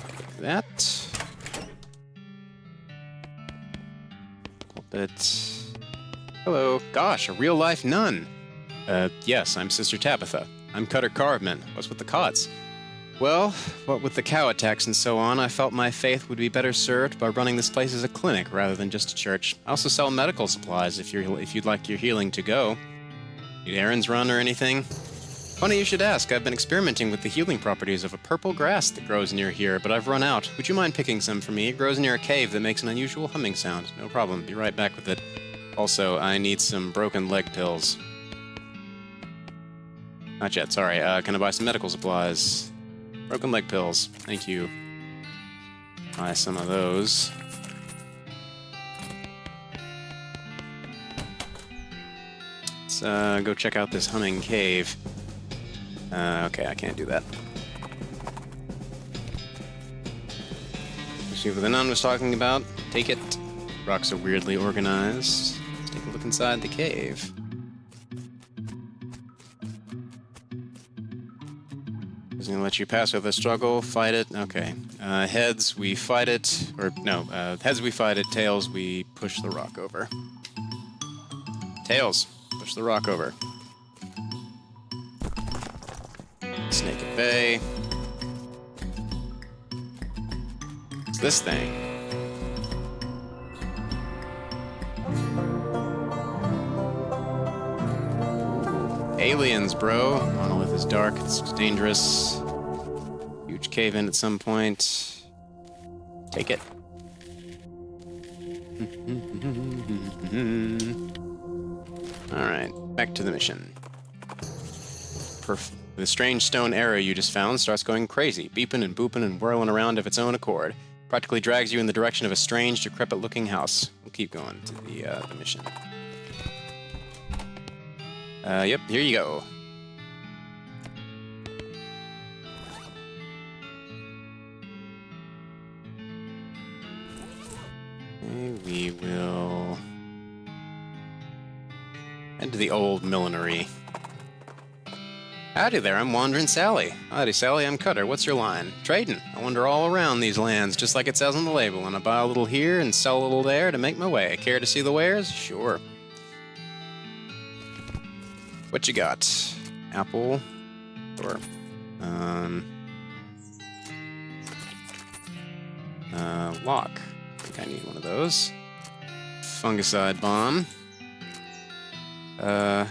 Take that. But hello. Gosh, a real-life nun. Yes, I'm Sister Tabitha. I'm Cutter Carveman. What's with the cots? Well, what with the cow attacks and so on, I felt my faith would be better served by running this place as a clinic rather than just a church. I also sell medical supplies if you'd like your healing to go. Need errands run or anything? Funny you should ask. I've been experimenting with the healing properties of a purple grass that grows near here, but I've run out. Would you mind picking some for me? It grows near a cave that makes an unusual humming sound. No problem. Be right back with it. Also, I need some broken leg pills. Not yet, sorry. Can I buy some medical supplies? Broken leg pills. Thank you. Buy some of those. Let's go check out this humming cave. Okay, I can't do that. See what the nun was talking about. Take it. Rocks are weirdly organized. Let's take a look inside the cave. Is gonna let you pass with a struggle, fight it. Okay. Heads, we fight it. Or, no, heads we fight it, tails we push the rock over. Tails, push the rock over. Snake at bay. What's this thing? Aliens, bro. Monolith is dark, it's dangerous. Huge cave in at some point. Take it. Alright, back to the mission. The strange stone arrow you just found starts going crazy, beeping and booping and whirling around of its own accord. Practically drags you in the direction of a strange, decrepit-looking house. We'll keep going to the mission. Yep, here you go. Okay, we will head to the old millinery. Howdy there, I'm Wandering Sally. Howdy, Sally, I'm Cutter. What's your line? Trading. I wander all around these lands, just like it says on the label, and I buy a little here and sell a little there to make my way. Care to see the wares? Sure. What you got? Apple? Or, lock. I think I need one of those. Fungicide bomb.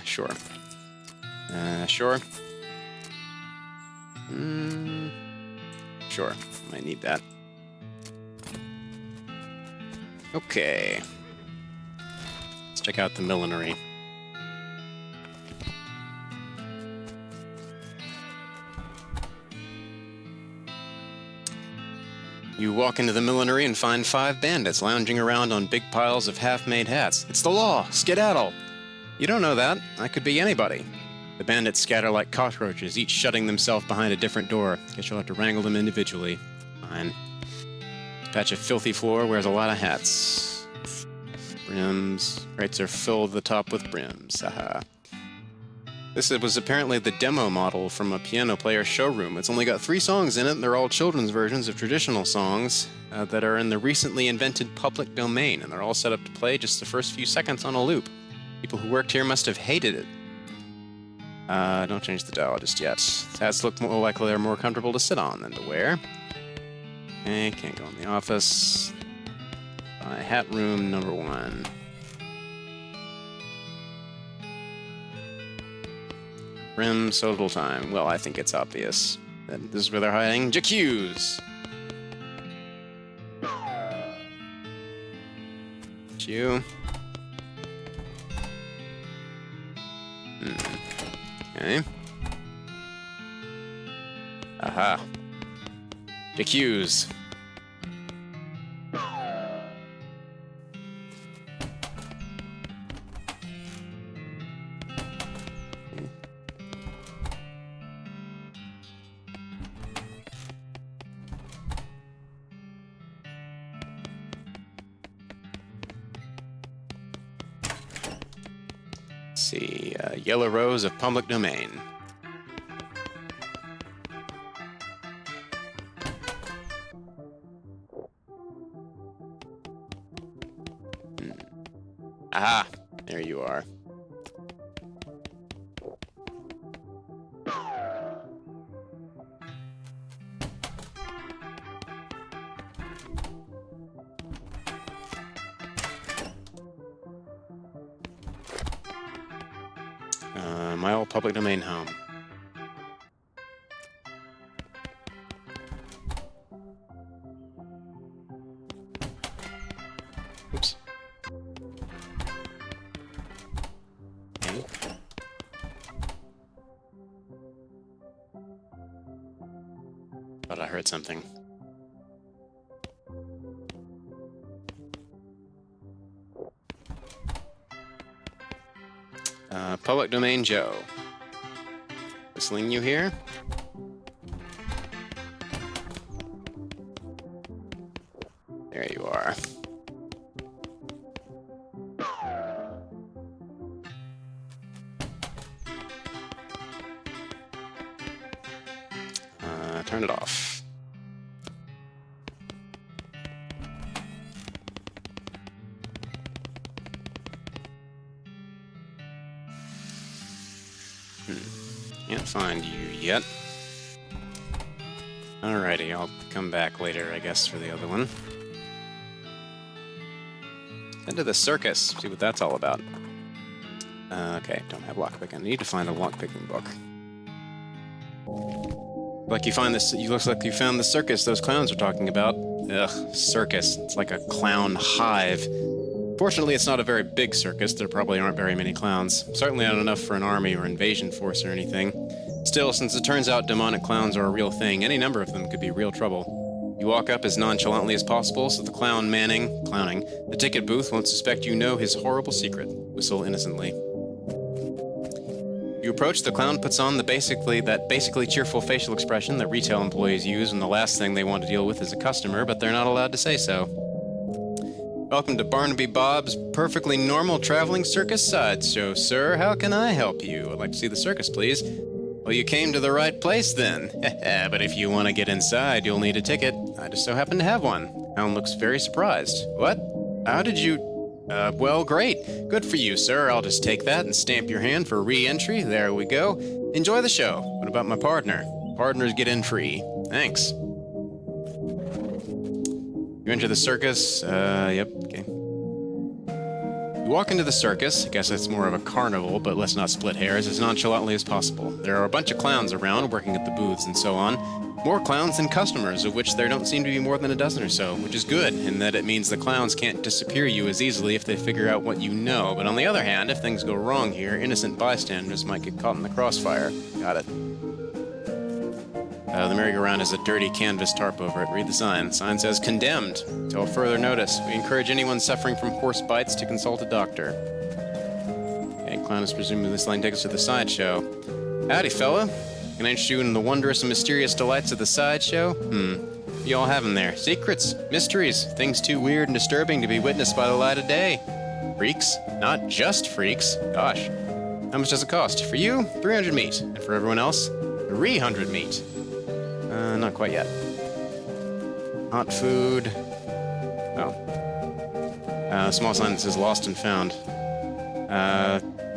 Sure. Sure. Sure. Might need that. Okay. Let's check out the millinery. You walk into the millinery and find 5 bandits lounging around on big piles of half-made hats. It's the law! Skedaddle! You don't know that. I could be anybody. The bandits scatter like cockroaches, each shutting themselves behind a different door. Guess you'll have to wrangle them individually. Fine. This patch of filthy floor wears a lot of hats. Brims. Crates are filled to the top with brims. Haha. This was apparently the demo model from a piano player showroom. It's only got 3 songs in it, and they're all children's versions of traditional songs that are in the recently invented public domain, and they're all set up to play just the first few seconds on a loop. People who worked here must have hated it. Don't change the dial just yet. Hats look more likely they're more comfortable to sit on than to wear. Okay, can't go in the office. Hat room number 1. Brim, so little time. Well, I think it's obvious. This is where they're hiding. JQs! You. Okay. Aha. JQs. See, Yellow Rose of Public Domain. Aha! There you are. My old public domain home. Oops. Okay. Thought I heard something. Public domain Joe. Whistling you here? There you are. turn it off. Can't find you yet. Alrighty, I'll come back later, I guess, for the other one. Into the circus, see what that's all about. Okay, don't have lockpick. I need to find a lockpicking book. Like you find this, looks like you found the circus those clowns are talking about. Ugh, circus. It's like a clown hive. Fortunately, it's not a very big circus. There probably aren't very many clowns. Certainly not enough for an army or invasion force or anything. Still, since it turns out demonic clowns are a real thing, any number of them could be real trouble. You walk up as nonchalantly as possible so the clowning, the ticket booth won't suspect you know his horrible secret. Whistle innocently. You approach, the clown puts on that basically cheerful facial expression that retail employees use when the last thing they want to deal with is a customer, but they're not allowed to say so. Welcome to Barnaby Bob's perfectly normal traveling circus sideshow, sir. How can I help you? I'd like to see the circus, please. Well, you came to the right place then. But if you want to get inside, you'll need a ticket. I just so happen to have one. Clown looks very surprised. What? How did you... well, great. Good for you, sir. I'll just take that and stamp your hand for re-entry. There we go. Enjoy the show. What about my partner? Partners get in free. Thanks. You enter the circus. Yep, okay. You walk into the circus. I guess it's more of a carnival, but let's not split hairs, as nonchalantly as possible. There are a bunch of clowns around, working at the booths and so on. More clowns than customers, of which there don't seem to be more than a dozen or so, which is good, in that it means the clowns can't disappear you as easily if they figure out what you know. But on the other hand, if things go wrong here, innocent bystanders might get caught in the crossfire. Got it. The merry-go-round has a dirty canvas tarp over it. Read the sign. The sign says, condemned. Till further notice. We encourage anyone suffering from horse bites to consult a doctor. Okay, clown is presumably selling tickets to the sideshow. Howdy, fella. Can I interest you in the wondrous and mysterious delights of the sideshow? What you all have in there? Secrets, mysteries, things too weird and disturbing to be witnessed by the light of day. Freaks? Not just freaks. Gosh. How much does it cost? For you, 300 meat. And for everyone else, 300 meat. Not quite yet. Hot food. Oh. Small sign that says lost and found.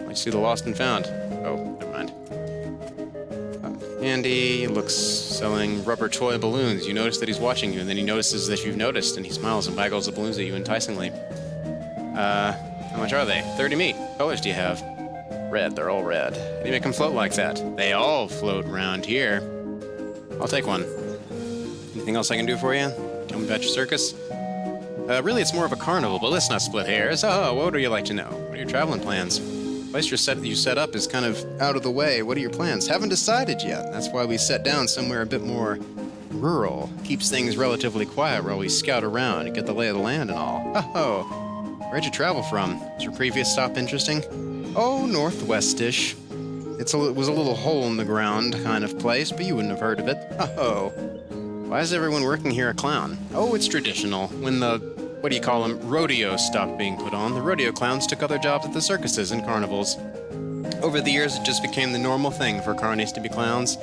Let's see the lost and found. Oh, never mind. Andy looks selling rubber toy balloons. You notice that he's watching you, and then he notices that you've noticed, and he smiles and waggles the balloons at you enticingly. How much are they? 30 meat. What colors do you have? Red. They're all red. How do you make them float like that? They all float around here. I'll take one. Anything else I can do for you? Tell me about your circus? Really, it's more of a carnival, but let's not split hairs. Oh, what would you like to know? What are your traveling plans? The place you set up is kind of out of the way. What are your plans? Haven't decided yet. That's why we set down somewhere a bit more rural. Keeps things relatively quiet while we scout around and get the lay of the land and all. Oh, where'd you travel from? Was your previous stop interesting? Oh, northwestish. It was a little hole-in-the-ground kind of place, but you wouldn't have heard of it. Oh. Why is everyone working here a clown? Oh, it's traditional. When the, what do you call them, rodeos stopped being put on, the rodeo clowns took other jobs at the circuses and carnivals. Over the years, it just became the normal thing for carnies to be clowns.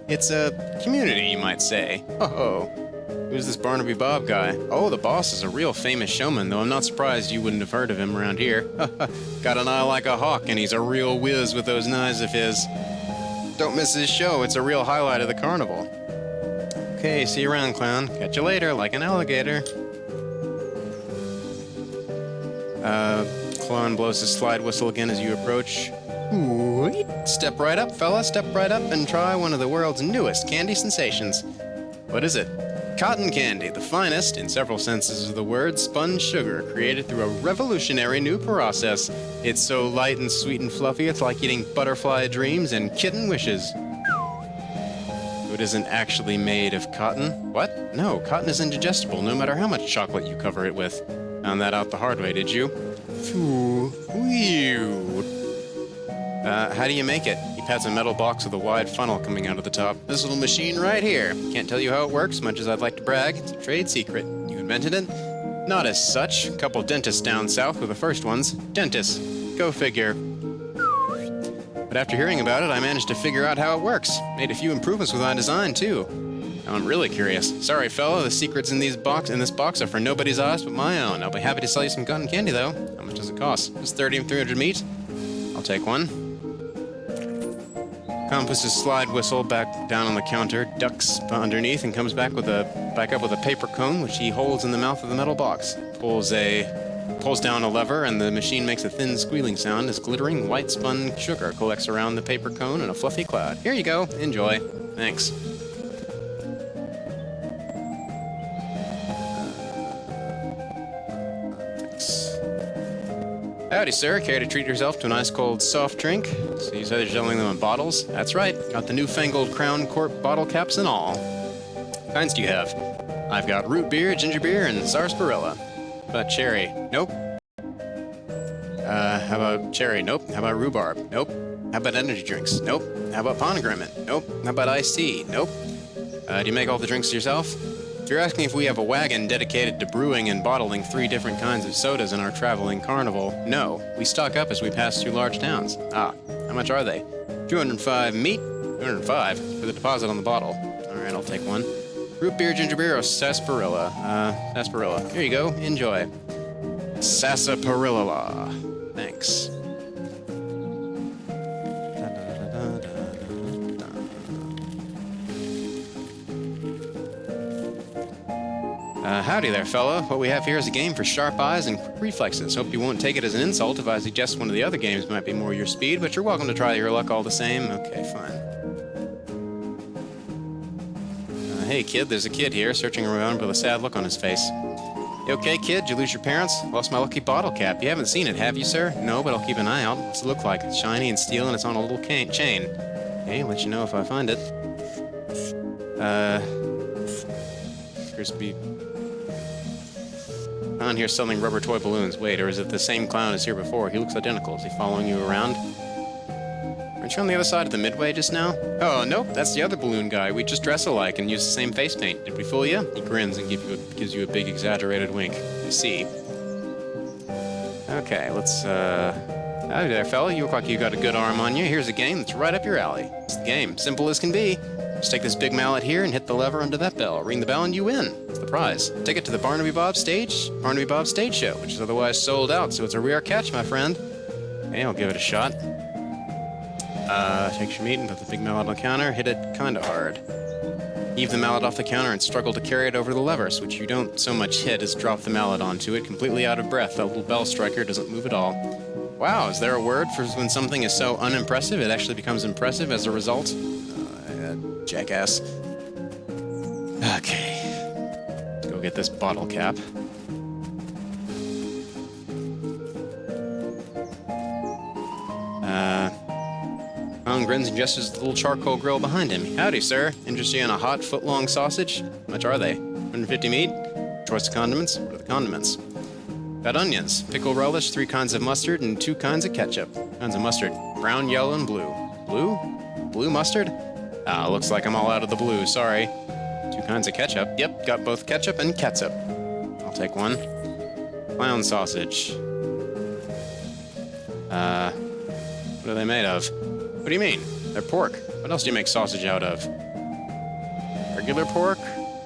It's a community, you might say. Oh. Who's this Barnaby Bob guy? Oh, the boss is a real famous showman, though I'm not surprised you wouldn't have heard of him around here. Got an eye like a hawk, and he's a real whiz with those knives of his. Don't miss his show, it's a real highlight of the carnival. Okay, see you around, clown. Catch you later, like an alligator. Clown blows his slide whistle again as you approach. Ooh, step right up, fella, step right up and try one of the world's newest candy sensations. What is it? Cotton candy, the finest, in several senses of the word, spun sugar created through a revolutionary new process. It's so light and sweet and fluffy, it's like eating butterfly dreams and kitten wishes. It isn't actually made of cotton. What? No, cotton is indigestible, no matter how much chocolate you cover it with. Found that out the hard way, did you? How do you make it? He pats a metal box with a wide funnel coming out of the top. This little machine right here. Can't tell you how it works, much as I'd like to brag. It's a trade secret. You invented it? Not as such. A couple dentists down south were the first ones. Dentists. Go figure. But after hearing about it, I managed to figure out how it works. Made a few improvements with my design, too. Now I'm really curious. Sorry, fella, the secrets in this box are for nobody's eyes but my own. I'll be happy to sell you some cotton candy, though. How much does it cost? Just 30 and 300 meat? I'll take one. Khan puts his slide whistle back down on the counter, ducks underneath, and comes back up with a paper cone, which he holds in the mouth of the metal box. Pulls down a lever, and the machine makes a thin squealing sound as glittering white spun sugar collects around the paper cone in a fluffy cloud. Here you go. Enjoy. Thanks. Howdy, sir. Care to treat yourself to an ice cold soft drink? So you said you're selling them in bottles? That's right. Got the newfangled Crown Corp bottle caps and all. What kinds do you have? I've got root beer, ginger beer, and sarsaparilla. How about cherry? Nope. How about cherry? Nope. How about rhubarb? Nope. How about energy drinks? Nope. How about pomegranate? Nope. How about iced tea? Nope. Do you make all the drinks yourself? If you're asking if we have a wagon dedicated to brewing and bottling 3 different kinds of sodas in our traveling carnival, no. We stock up as we pass through large towns. Ah, how much are they? 205 meat? 205 for the deposit on the bottle. Alright, I'll take one. Root beer, ginger beer, or sarsaparilla? Sarsaparilla. Here you go. Enjoy. Sarsaparilla. Thanks. Howdy there, fella. What we have here is a game for sharp eyes and quick reflexes. Hope you won't take it as an insult if I suggest one of the other games might be more your speed, but you're welcome to try your luck all the same. Okay, fine. Hey, kid, there's a kid here searching around with a sad look on his face. You okay, kid? Did you lose your parents? Lost my lucky bottle cap. You haven't seen it, have you, sir? No, but I'll keep an eye out. What's it look like? It's shiny and steel, and it's on a little chain. Okay, I'll let you know if I find it. Appears to be clown here selling rubber toy balloons. Wait, or is it the same clown as here before? He looks identical. Is he following you around? Aren't you on the other side of the midway just now? Oh, nope, that's the other balloon guy. We just dress alike and use the same face paint. Did we fool you? He grins and gives you a big exaggerated wink. I see. Okay, let's, howdy there, fella. You look like you got a good arm on you. Here's a game that's right up your alley. It's the game. Simple as can be. Just take this big mallet here and hit the lever under that bell. Ring the bell and you win. It's the prize. Take it to the Barnaby Bob stage show, which is otherwise sold out, so it's a rare catch, my friend. Okay, I'll give it a shot. Take your meat and put the big mallet on the counter. Hit it kinda hard. Heave the mallet off the counter and struggle to carry it over the levers, which you don't so much hit as drop the mallet onto it, completely out of breath. That little bell striker doesn't move at all. Wow, is there a word for when something is so unimpressive it actually becomes impressive as a result? Jackass. Okay. Let's go get this bottle cap. Clown grins and gestures at the little charcoal grill behind him. Howdy, sir. Interested in a hot, foot-long sausage? How much are they? 150 meat? Choice of condiments? What are the condiments? Got onions, pickle relish, 3 kinds of mustard, and 2 kinds of ketchup. Kinds of mustard. Brown, yellow, and blue. Blue? Blue mustard? Ah, looks like I'm all out of the blue, sorry. 2 kinds of ketchup. Yep, got both ketchup and catsup. I'll take one. Clown sausage. What are they made of? What do you mean? They're pork. What else do you make sausage out of? Regular pork?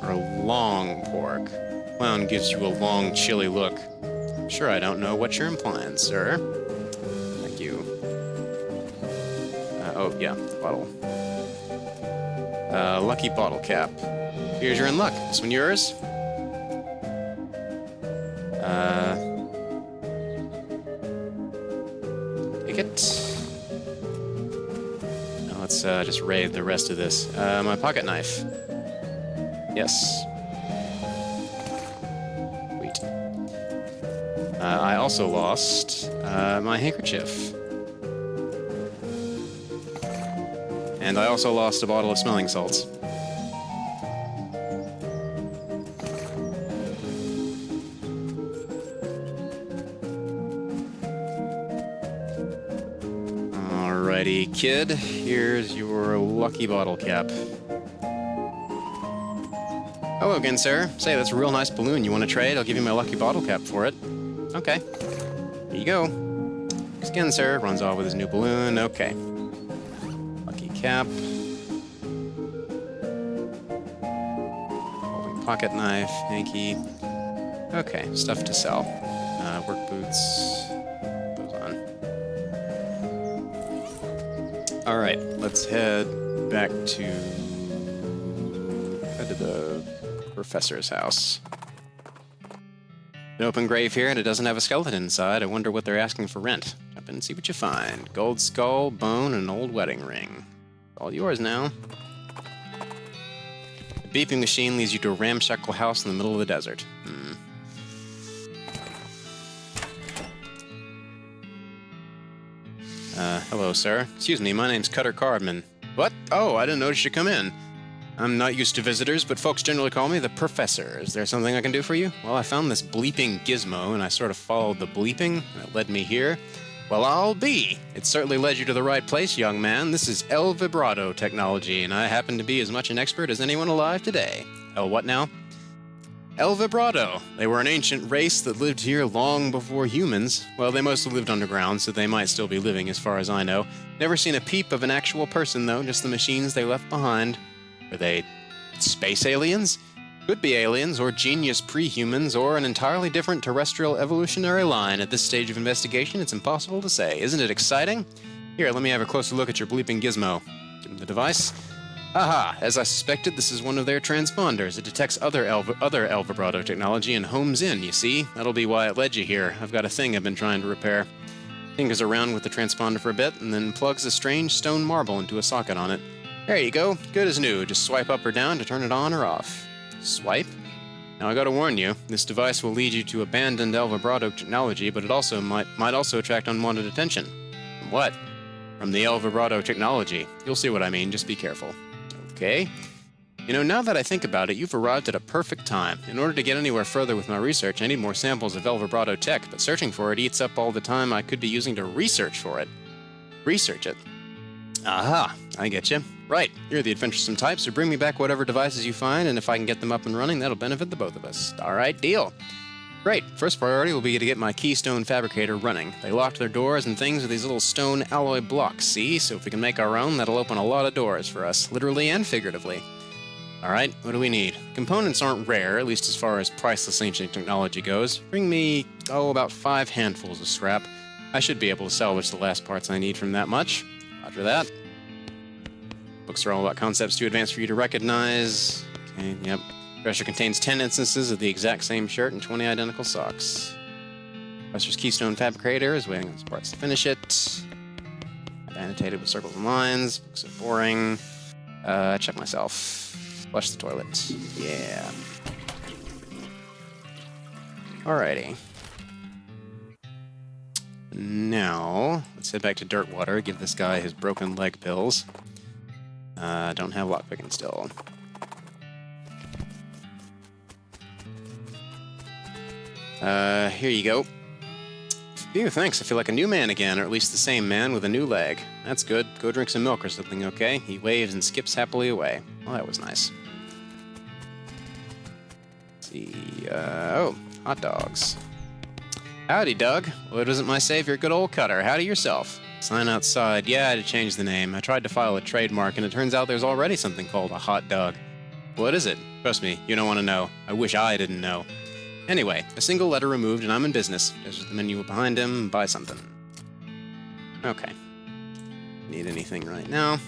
Or long pork? Clown gives you a long, chilly look. I'm sure I don't know what you're implying, sir. Thank you. Oh, yeah, the bottle. Lucky bottle cap. Here's your in luck. This one yours? Take it. Now let's just raid the rest of this. My pocket knife. Yes. Sweet. I also lost my handkerchief. And I also lost a bottle of smelling salts. Alrighty, kid. Here's your lucky bottle cap. Hello again, sir. Say, that's a real nice balloon. You want to trade? I'll give you my lucky bottle cap for it. Okay. Here you go. Thanks again, sir. Runs off with his new balloon. Okay. Lucky cap. pocket knife, hanky. Okay, stuff to sell. Work boots. Those on. Alright, let's head back to the professor's house. An open grave here, and it doesn't have a skeleton inside. I wonder what they're asking for rent. Jump in and see what you find. Gold skull, bone, and an old wedding ring. All yours now. The beeping machine leads you to a ramshackle house in the middle of the desert. Hello, sir. Excuse me, my name's Cutter Cardman. What? Oh, I didn't notice you come in. I'm not used to visitors, but folks generally call me the Professor. Is there something I can do for you? Well, I found this bleeping gizmo, and I sort of followed the bleeping, and it led me here. Well, I'll be. It certainly led you to the right place, young man. This is El Vibrato technology, and I happen to be as much an expert as anyone alive today. El what now? El Vibrato. They were an ancient race that lived here long before humans. Well, they mostly lived underground, so they might still be living as far as I know. Never seen a peep of an actual person, though, just the machines they left behind. Are they space aliens? Could be aliens, or genius pre-humans, or an entirely different terrestrial evolutionary line. At this stage of investigation, it's impossible to say. Isn't it exciting? Here, let me have a closer look at your bleeping gizmo. Give them the device. Aha! As I suspected, this is one of their transponders. It detects other El Vibrato technology and homes in, you see? That'll be why it led you here. I've got a thing I've been trying to repair. Tinkers around with the transponder for a bit, and then plugs a strange stone marble into a socket on it. There you go. Good as new. Just swipe up or down to turn it on or off. Swipe? Now I gotta warn you, this device will lead you to abandoned El Vibrato technology, but it also might also attract unwanted attention. From what? From the El Vibrato technology. You'll see what I mean, just be careful. Okay. You know, now that I think about it, you've arrived at a perfect time. In order to get anywhere further with my research, I need more samples of El Vibrato tech, but searching for it eats up all the time I could be using to research for it. Research it. Aha, I get you. Right, you're the adventuresome type, so bring me back whatever devices you find, and if I can get them up and running, that'll benefit the both of us. Alright, deal. Great, first priority will be to get my keystone fabricator running. They locked their doors and things with these little stone alloy blocks, see? So if we can make our own, that'll open a lot of doors for us, literally and figuratively. Alright, what do we need? Components aren't rare, at least as far as priceless ancient technology goes. Bring me, about 5 handfuls of scrap. I should be able to salvage the last parts I need from that much. Roger that. Books are all about concepts too advanced for you to recognize. Okay, yep. Dresser contains 10 instances of the exact same shirt and 20 identical socks. Professor's Keystone Fabricator is waiting on his parts to finish it. I've annotated with circles and lines. Books are boring. Check myself. Flush the toilet. Yeah. Alrighty. Now, let's head back to Dirtwater, give this guy his broken leg pills. Don't have lockpicking still. Here you go. Phew, thanks. I feel like a new man again, or at least the same man with a new leg. That's good. Go drink some milk or something, okay? He waves and skips happily away. Well, that was nice. Let's see, hot dogs. Howdy, Doug. Well, it isn't my savior, good old Cutter. Howdy yourself. Sign outside. Yeah, I had to change the name. I tried to file a trademark, and it turns out there's already something called a hot dog. What is it? Trust me, you don't want to know. I wish I didn't know. Anyway, a single letter removed, and I'm in business. There's the menu behind him. Buy something. Okay. Need anything right now?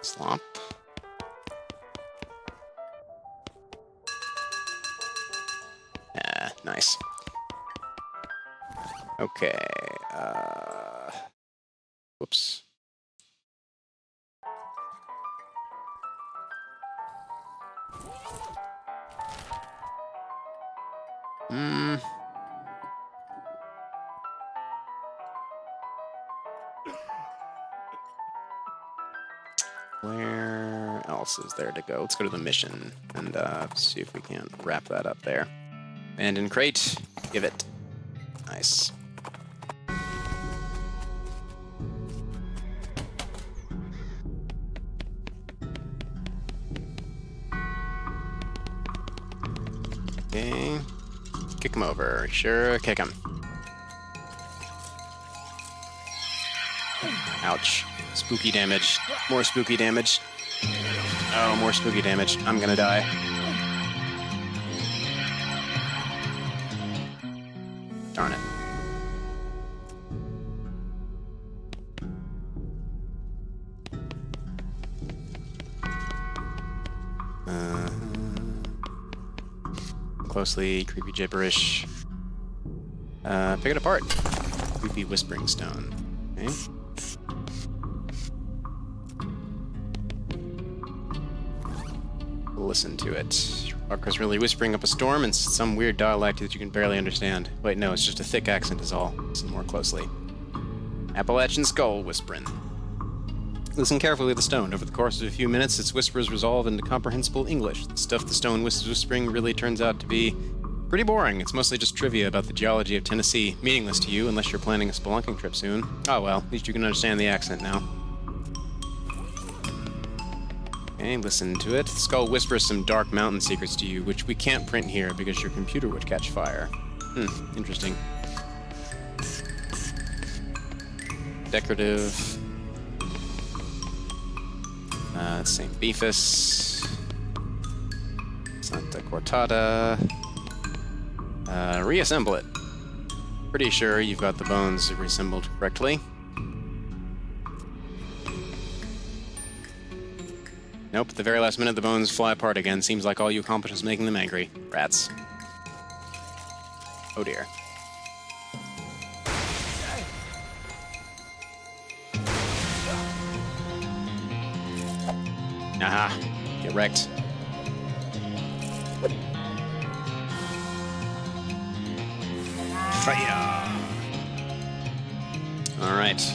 Slop. Ah, nice. Okay, whoops. Where else is there to go? Let's go to the mission and see if we can't wrap that up there. Abandoned crate. Give it. Nice. Okay. Kick him over. Sure, kick him. Ouch. Spooky damage. More spooky damage. Oh, more spooky damage. I'm gonna die. Darn it. Closely, creepy gibberish. Pick it apart. Creepy whispering stone. Okay. Listen to it. Walker's really whispering up a storm in some weird dialect that you can barely understand. Wait, no, it's just a thick accent is all. Listen more closely. Appalachian skull whispering. Listen carefully to the stone. Over the course of a few minutes, its whispers resolve into comprehensible English. The stuff the stone was whispering really turns out to be pretty boring. It's mostly just trivia about the geology of Tennessee. Meaningless to you unless you're planning a spelunking trip soon. Oh well, at least you can understand the accent now. Okay, listen to it. The skull whispers some dark mountain secrets to you, which we can't print here because your computer would catch fire. Interesting. Decorative. St. Beefus. Santa Cortada. Reassemble it. Pretty sure you've got the bones reassembled correctly. Nope, at the very last minute the bones fly apart again. Seems like all you accomplished is making them angry. Rats. Oh dear. Aha. Get wrecked. Fire! Alright.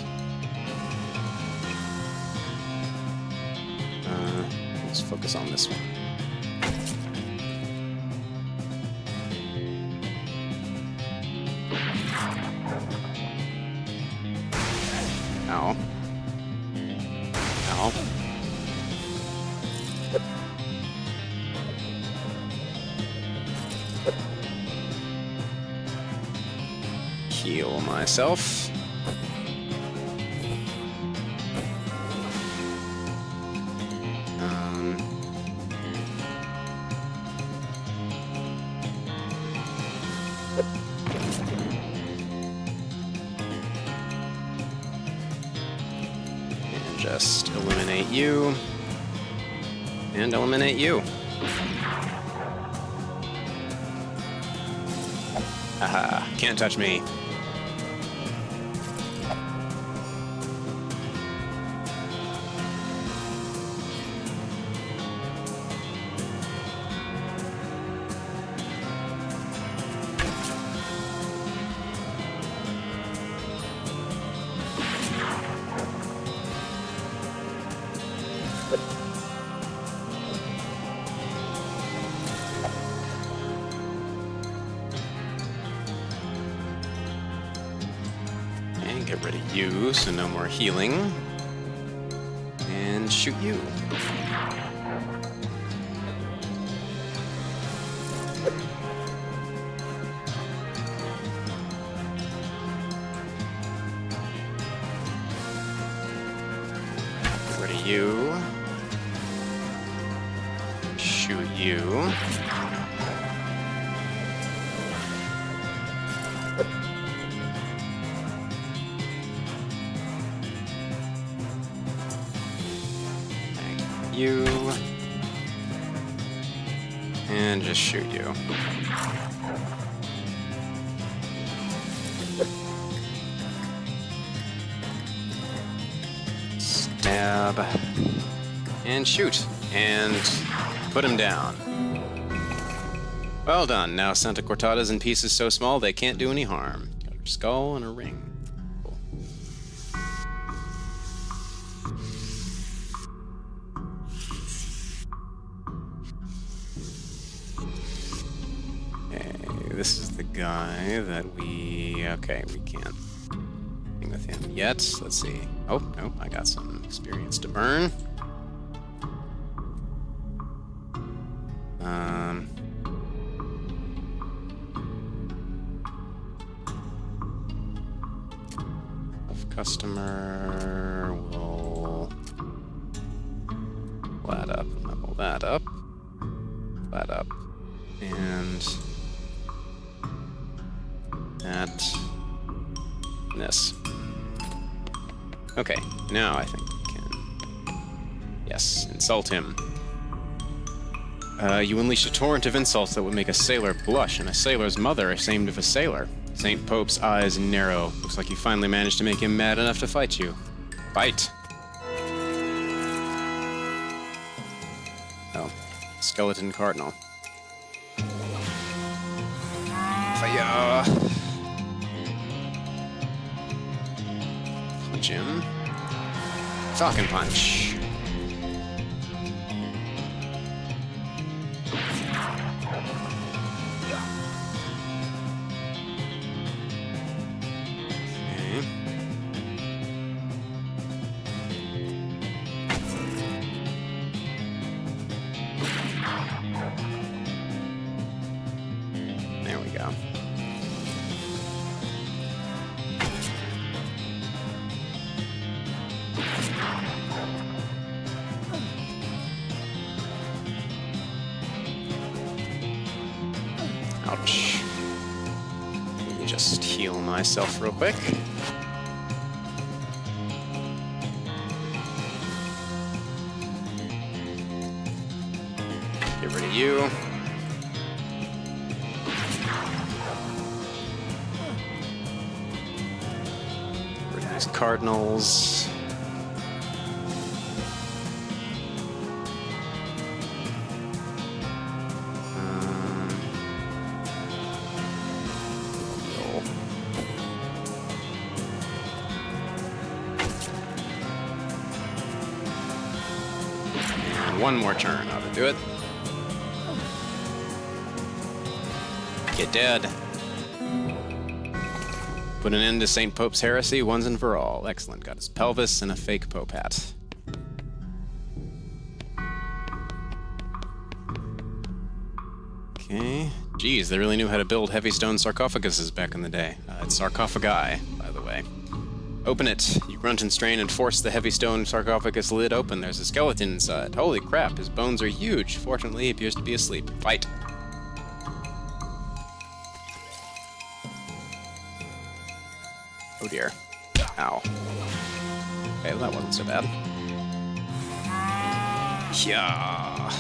Let's focus on this one. Ow. Ow. Heal myself. And just eliminate you. And eliminate you. Haha, can't touch me. And get rid of you, so no more healing. And shoot you. Get rid of you. Shoot you. You. And just shoot you. Stab. And shoot. And put him down. Well done. Now Santa Cortada's in pieces so small they can't do any harm. Got her skull and a ring. Cool. Okay, this is the guy that we... Okay, we can't thing with him yet. Let's see. Oh, no, I got some experience to burn. customer will flat up, level that up, flat up, and that, and this. Okay, now I think we can, yes, insult him. You unleash a torrent of insults that would make a sailor blush, and a sailor's mother ashamed of a sailor. St. Pope's eyes narrow. Looks like you finally managed to make him mad enough to fight you. Fight! Oh, skeleton cardinal. Fire! Punch him. Falcon punch. There we go. Ouch. Let me just heal myself real quick. Get rid of you. Get rid of these cardinals. And one more turn ought to do it. Get dead. Put an end to St. Pope's heresy once and for all. Excellent. Got his pelvis and a fake Pope hat. Okay. Geez, they really knew how to build heavy stone sarcophaguses back in the day. It's sarcophagi, by the way. Open it. You grunt and strain and force the heavy stone sarcophagus lid open. There's a skeleton inside. Holy crap, his bones are huge. Fortunately, he appears to be asleep. Fight. Oh dear. Ow. Okay, well, that wasn't so bad. Yeah.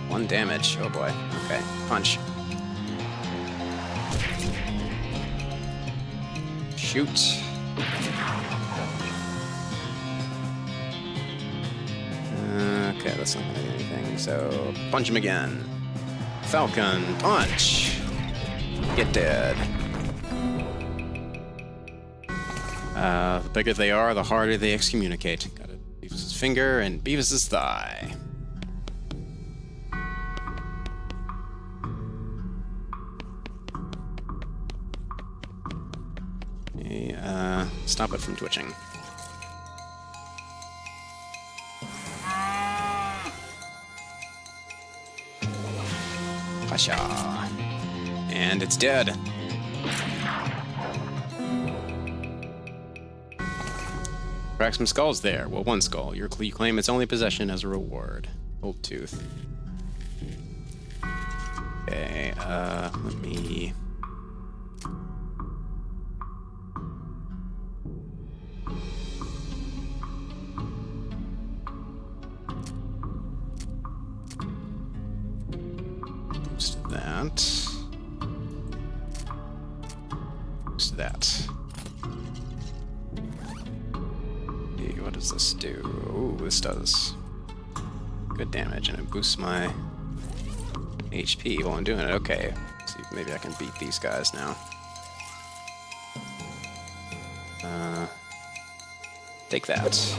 1 damage. Oh boy. Okay. Punch. Shoot. Okay, that's not gonna do anything, so punch him again. Falcon punch. Get dead. The bigger they are, the harder they excommunicate. Got it. Beavis's finger and Beavis's thigh. Okay, stop it from twitching. Pasha. And it's dead. Crack some skulls there. Well, 1 skull. You claim its only possession as a reward. Old tooth. Okay, let me... boost that. Boost that. What does this do? Ooh, this does good damage, and it boosts my HP while I'm doing it. Okay, see, maybe I can beat these guys now. Take that.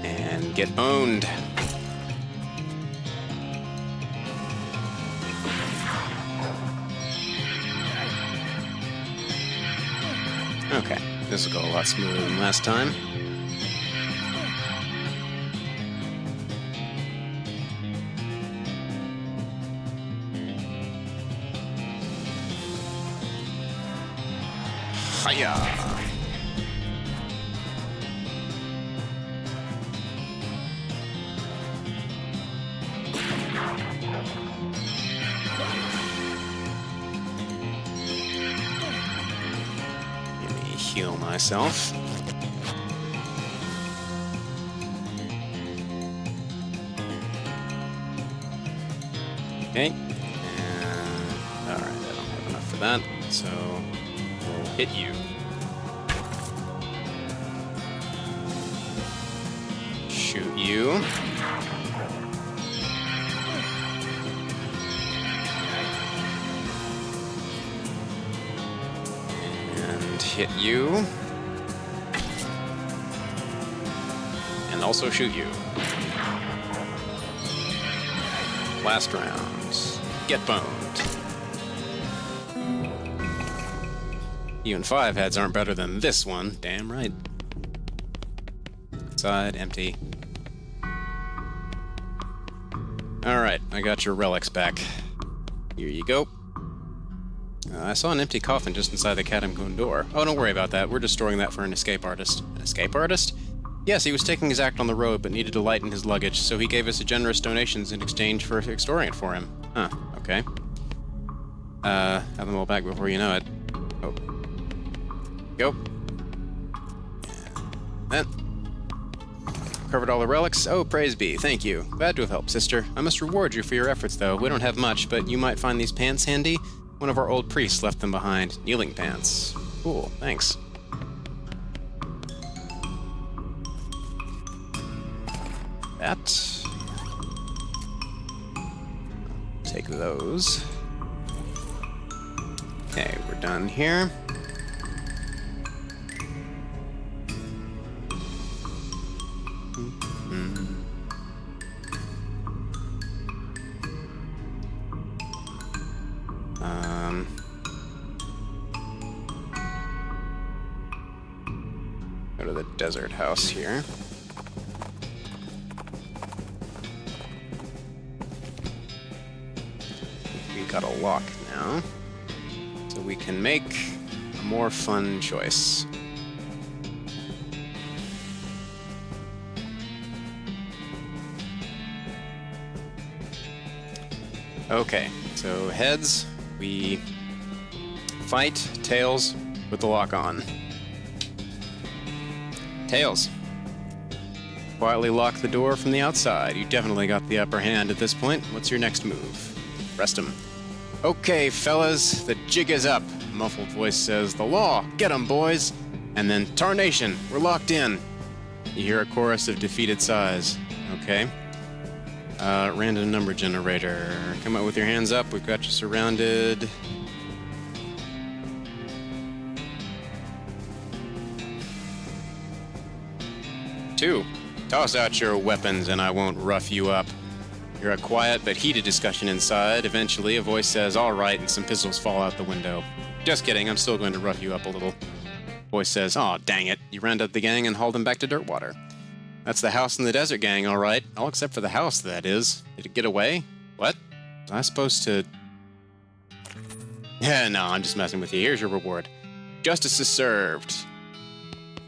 And get owned. Okay, this will go a lot smoother than last time. Hiya! Let me heal myself. Okay. And alright, I don't have enough for that, so we'll hit you. Shoot you. And hit you. And also shoot you. Last round. Get boned. You and 5 heads aren't better than this one. Damn right. Side empty. Alright, I got your relics back. Here you go. I saw an empty coffin just inside the catacomb door. Oh, don't worry about that. We're just storing that for an escape artist. An escape artist? Yes, he was taking his act on the road, but needed to lighten his luggage, so he gave us generous donations in exchange for extorting it for him. Huh, okay. Have them all back before you know it. Oh. Go. And then. Covered all the relics? Oh, praise be, thank you. Glad to have helped, sister. I must reward you for your efforts, though. We don't have much, but you might find these pants handy. One of our old priests left them behind. Kneeling pants. Cool, thanks. That. Take those. Okay, we're done here. Go to the desert house here. We got a lock now, so we can make a more fun choice. Okay, so heads, we fight. Tails, with the lock on. Tails. Quietly lock the door from the outside. You definitely got the upper hand at this point. What's your next move? Arrest him. Okay, fellas, the jig is up. A muffled voice says, "The law! Get 'em, boys!" And then, "Tarnation! We're locked in!" You hear a chorus of defeated sighs. Okay. Random number generator. Come out with your hands up. We've got you surrounded. Two. Toss out your weapons and I won't rough you up. You're a quiet but heated discussion inside. Eventually, a voice says, "All right," and some pistols fall out the window. Just kidding, I'm still going to rough you up a little. Voice says, "Aw, dang it." You round up the gang and haul them back to Dirtwater. That's the house in the desert gang, all right. All except for the house, that is. Did it get away? What? Was I supposed to... Yeah, no, I'm just messing with you. Here's your reward. Justice is served.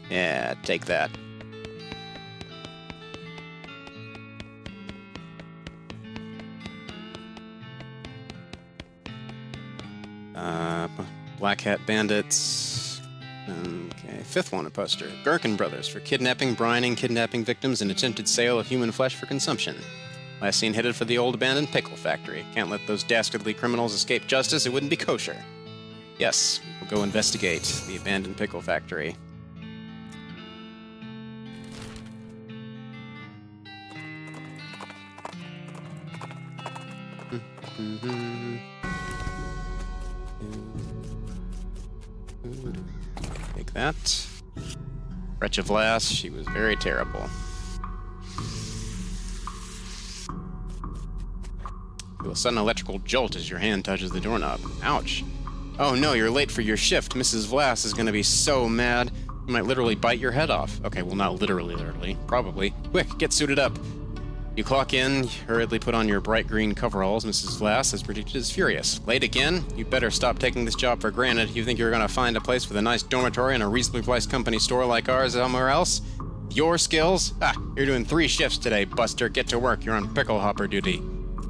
Yeah, take that. Black Hat Bandits. Okay, fifth wanted poster. Gherkin Brothers for kidnapping, brining, kidnapping victims, and attempted sale of human flesh for consumption. Last seen headed for the old abandoned pickle factory. Can't let those dastardly criminals escape justice. It wouldn't be kosher. Yes, we'll go investigate the abandoned pickle factory. Take that. Wretched lass, she was very terrible. Feel a sudden electrical jolt as your hand touches the doorknob. Ouch. Oh no, you're late for your shift. Mrs. Vlass is gonna be so mad. You might literally bite your head off. Okay, well, not literally, probably. Quick, get suited up. You clock in, hurriedly put on your bright green coveralls. Mrs. Glass, as predicted, is furious. Late again? You'd better stop taking this job for granted. You think you're gonna find a place with a nice dormitory and a reasonably priced company store like ours somewhere else? Your skills? You're doing 3 shifts today, Buster. Get to work. You're on pickle hopper duty.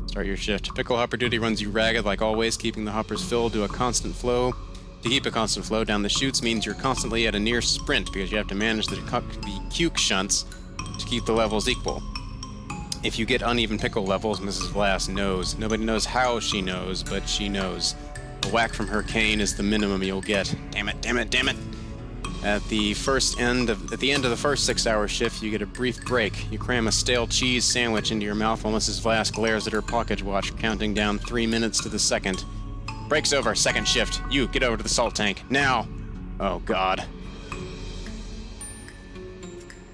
Start your shift. Pickle hopper duty runs you ragged like always, keeping the hoppers filled to a constant flow. To keep a constant flow down the chutes means you're constantly at a near sprint because you have to manage the cuke shunts to keep the levels equal. If you get uneven pickle levels, Mrs. Glass knows. Nobody knows how she knows, but she knows. A whack from her cane is the minimum you'll get. Damn it, damn it, damn it! At the end of the first 6-hour shift, you get a brief break. You cram a stale cheese sandwich into your mouth while Mrs. Glass glares at her pocket watch, counting down 3 minutes to the second. Break's over, second shift. You, get over to the salt tank, now! Oh, God.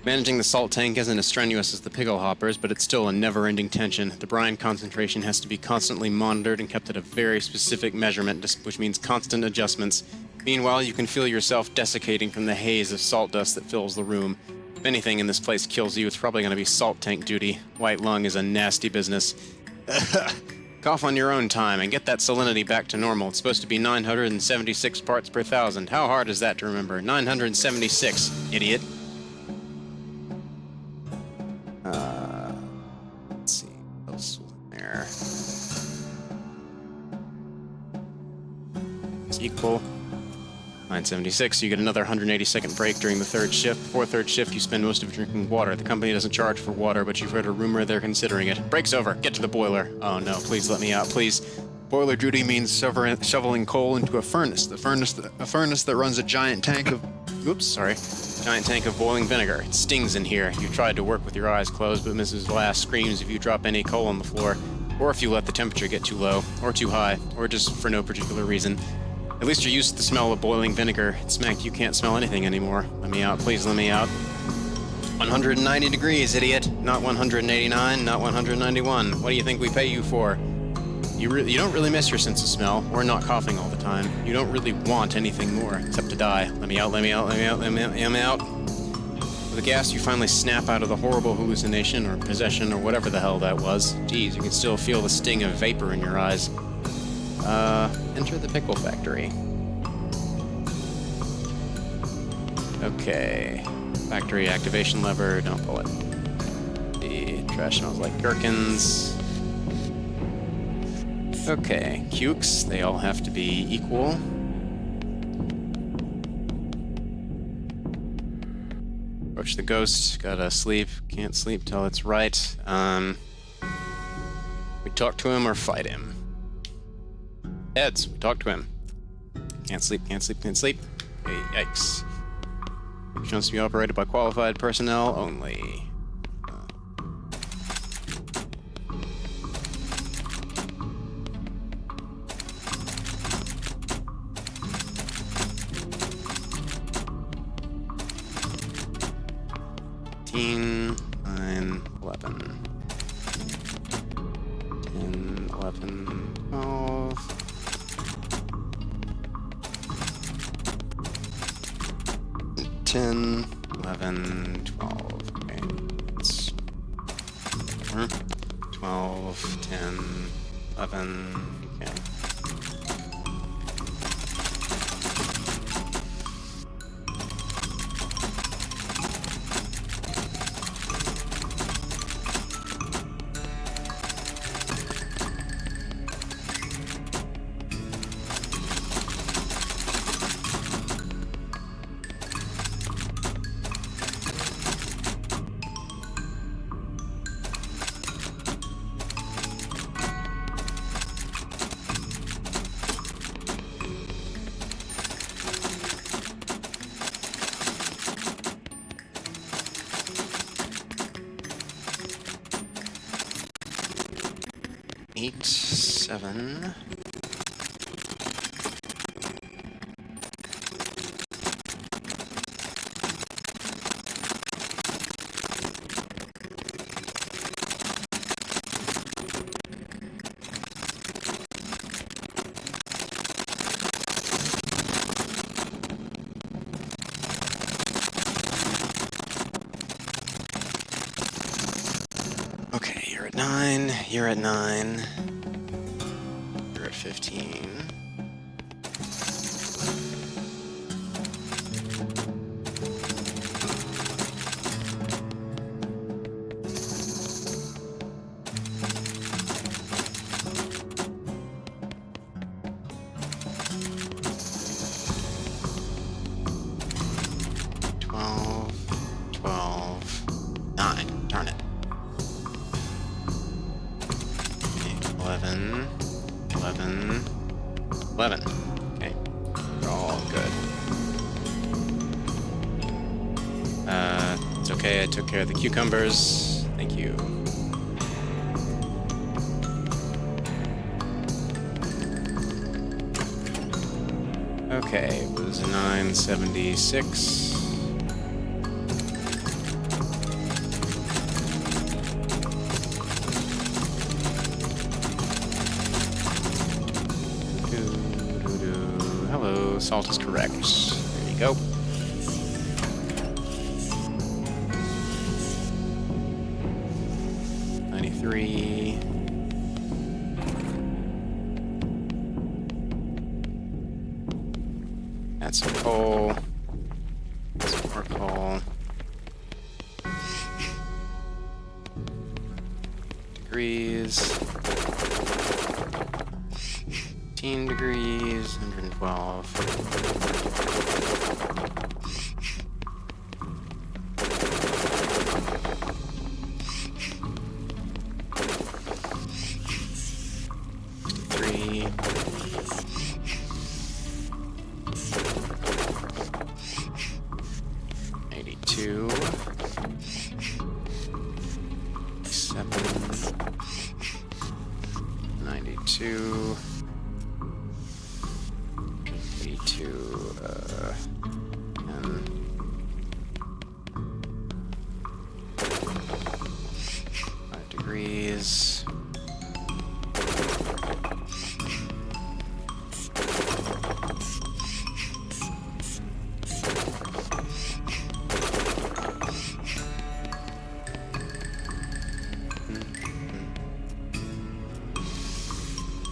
Managing the salt tank isn't as strenuous as the pickle hoppers, but it's still a never-ending tension. The brine concentration has to be constantly monitored and kept at a very specific measurement, which means constant adjustments. Meanwhile, you can feel yourself desiccating from the haze of salt dust that fills the room. If anything in this place kills you, it's probably going to be salt tank duty. White lung is a nasty business. Cough on your own time and get that salinity back to normal. It's supposed to be 976 parts per thousand. How hard is that to remember? 976, idiot. Let's see. What else was in there? It's equal. 976, you get another 180-second break during the third shift. Before third shift, you spend most of it drinking water. The company doesn't charge for water, but you've heard a rumor they're considering it. Break's over. Get to the boiler. Oh no, please let me out, please. Boiler duty means shoveling coal into a furnace. A furnace that runs a giant tank of boiling vinegar. It stings in here. You tried to work with your eyes closed, but Mrs. Glass screams if you drop any coal on the floor, or if you let the temperature get too low, or too high, or just for no particular reason. At least you're used to the smell of boiling vinegar. It's smacked, you can't smell anything anymore. Let me out, please let me out. 190 degrees, idiot. Not 189, not 191. What do you think we pay you for? You don't really miss your sense of smell, or not coughing all the time. You don't really want anything more, except to die. Let me out, let me out, let me out, let me out. With a gasp, you finally snap out of the horrible hallucination, or possession, or whatever the hell that was. Geez, you can still feel the sting of vapor in your eyes. Enter the pickle factory. Okay. Factory activation lever, don't pull it. The trash smells like gherkins. Okay, cukes, they all have to be equal. Approach the ghost, gotta sleep, can't sleep till it's right. We talk to him or fight him. Heads, we talk to him. Can't sleep, can't sleep, can't sleep. Hey, yikes. Chance to be operated by qualified personnel only. $10, 9, 11. 10, 11, 12. 10, 11, 12. Okay. That's 12, 10, 11. Okay. Eight, 7. Okay. at 9, you're at 9, you're at 15. Darn it. 11, 11, 11. Okay, we're all good. It's okay, I took care of the cucumbers. Thank you. Okay, it was 976. Hello, salt is correct. There you go. $93. Add some coal. Some more coal. Degrees. 15 degrees, 112. Three. 82. 7. 92. 5 degrees.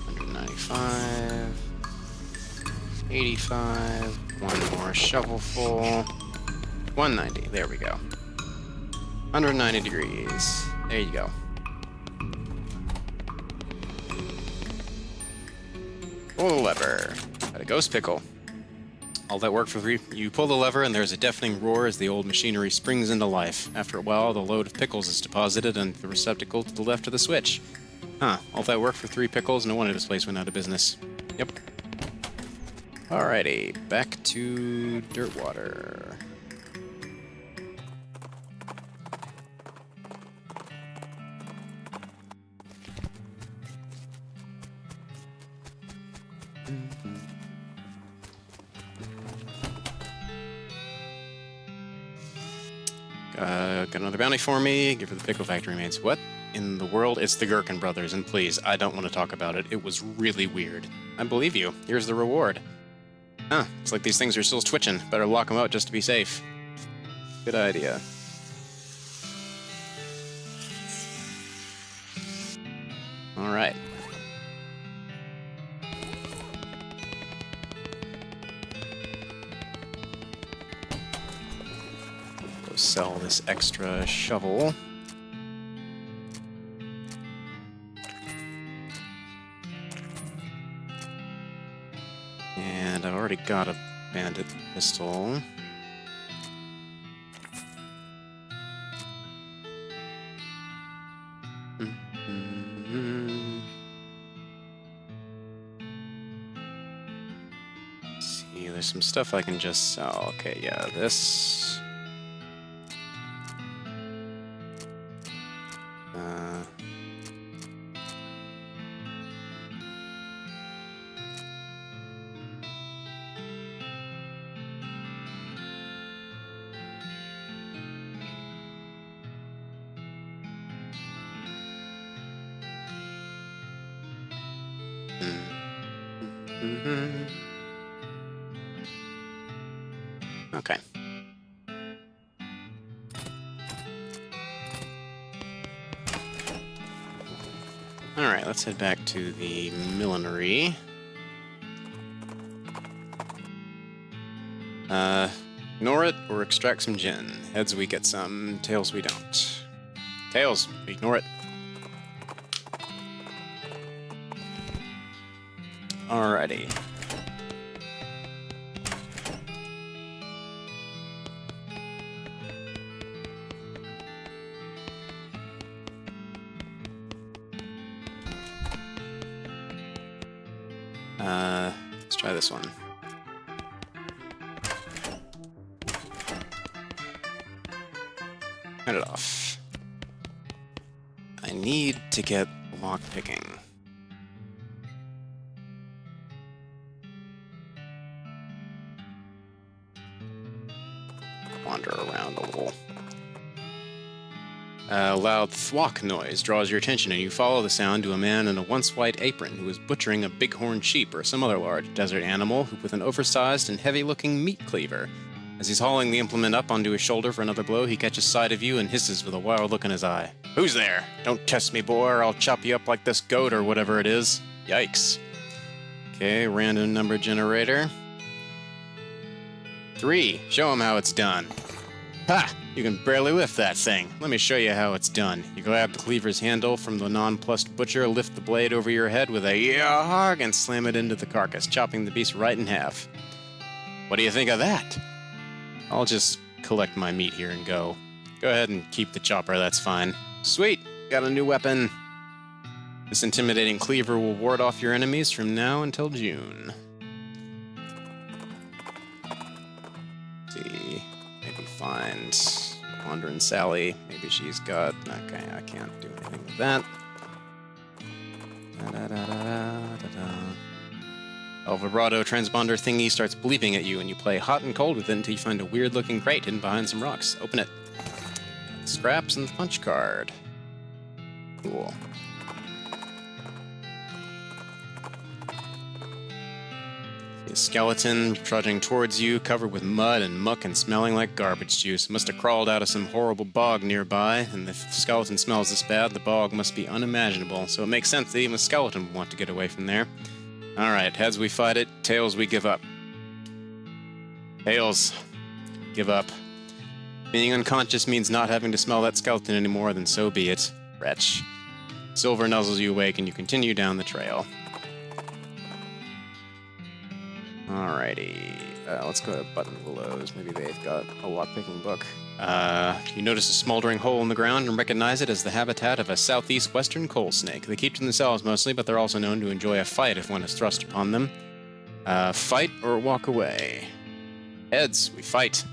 $195. 85. One more shovelful. 190. There we go. 190 degrees. There you go. Pull the lever. Got a ghost pickle. All that work for free. You pull the lever and there's a deafening roar as the old machinery springs into life. After a while, the load of pickles is deposited in the receptacle to the left of the switch. Huh. All that work for 3 pickles. No wonder this place went out of business. Yep. Alrighty. Back to Dirtwater. Got another bounty for me. Give her the pickle factory mates. What in the world? It's the Gherkin brothers, and please, I don't want to talk about it. It was really weird. I believe you. Here's the reward. Huh. Looks like these things are still twitching. Better lock them out just to be safe. Good idea. Alright. Go sell this extra shovel. And I've already got a bandit pistol. See, there's some stuff I can just sell. Okay, yeah, this. Okay. Alright, let's head back to the millinery. Ignore it or extract some gin. Heads, we get some. Tails, we don't. Tails, we ignore it. Alrighty. Let's try this one. Turn it off. I need to get lock picking. Wander around a little. A loud thwack noise draws your attention, and you follow the sound to a man in a once-white apron who is butchering a bighorn sheep or some other large desert animal with an oversized and heavy-looking meat cleaver. As he's hauling the implement up onto his shoulder for another blow, he catches sight of you and hisses with a wild look in his eye. "Who's there? Don't test me, boy, or I'll chop you up like this goat or whatever it is." Yikes. Okay, random number generator. 3. Show him how it's done. Ha! You can barely lift that thing. Let me show you how it's done. You grab the cleaver's handle from the nonplussed butcher, lift the blade over your head with a yahog, and slam it into the carcass, chopping the beast right in half. What do you think of that? I'll just collect my meat here and go. Go ahead and keep the chopper, that's fine. Sweet! Got a new weapon. This intimidating cleaver will ward off your enemies from now until June. See, maybe find Wandering Sally. Maybe she's got... Okay, I can't do anything with that. A vibrato transponder thingy starts bleeping at you, and you play hot and cold with it until you find a weird-looking crate hidden behind some rocks. Open it. Scraps and the punch card. Cool. A skeleton trudging towards you, covered with mud and muck and smelling like garbage juice. Must have crawled out of some horrible bog nearby, and if the skeleton smells this bad, the bog must be unimaginable, so it makes sense that even a skeleton would want to get away from there. Alright, heads we fight it, tails we give up. Tails. Give up. Being unconscious means not having to smell that skeleton anymore, then so be it. Wretch. Silver nuzzles you awake, and you continue down the trail. Alrighty, let's go to Button Willows. Maybe they've got a lock-picking book. You notice a smoldering hole in the ground and recognize it as the habitat of a southeast western coal snake. They keep to themselves mostly, but they're also known to enjoy a fight if one is thrust upon them. Fight or walk away. Heads, we fight.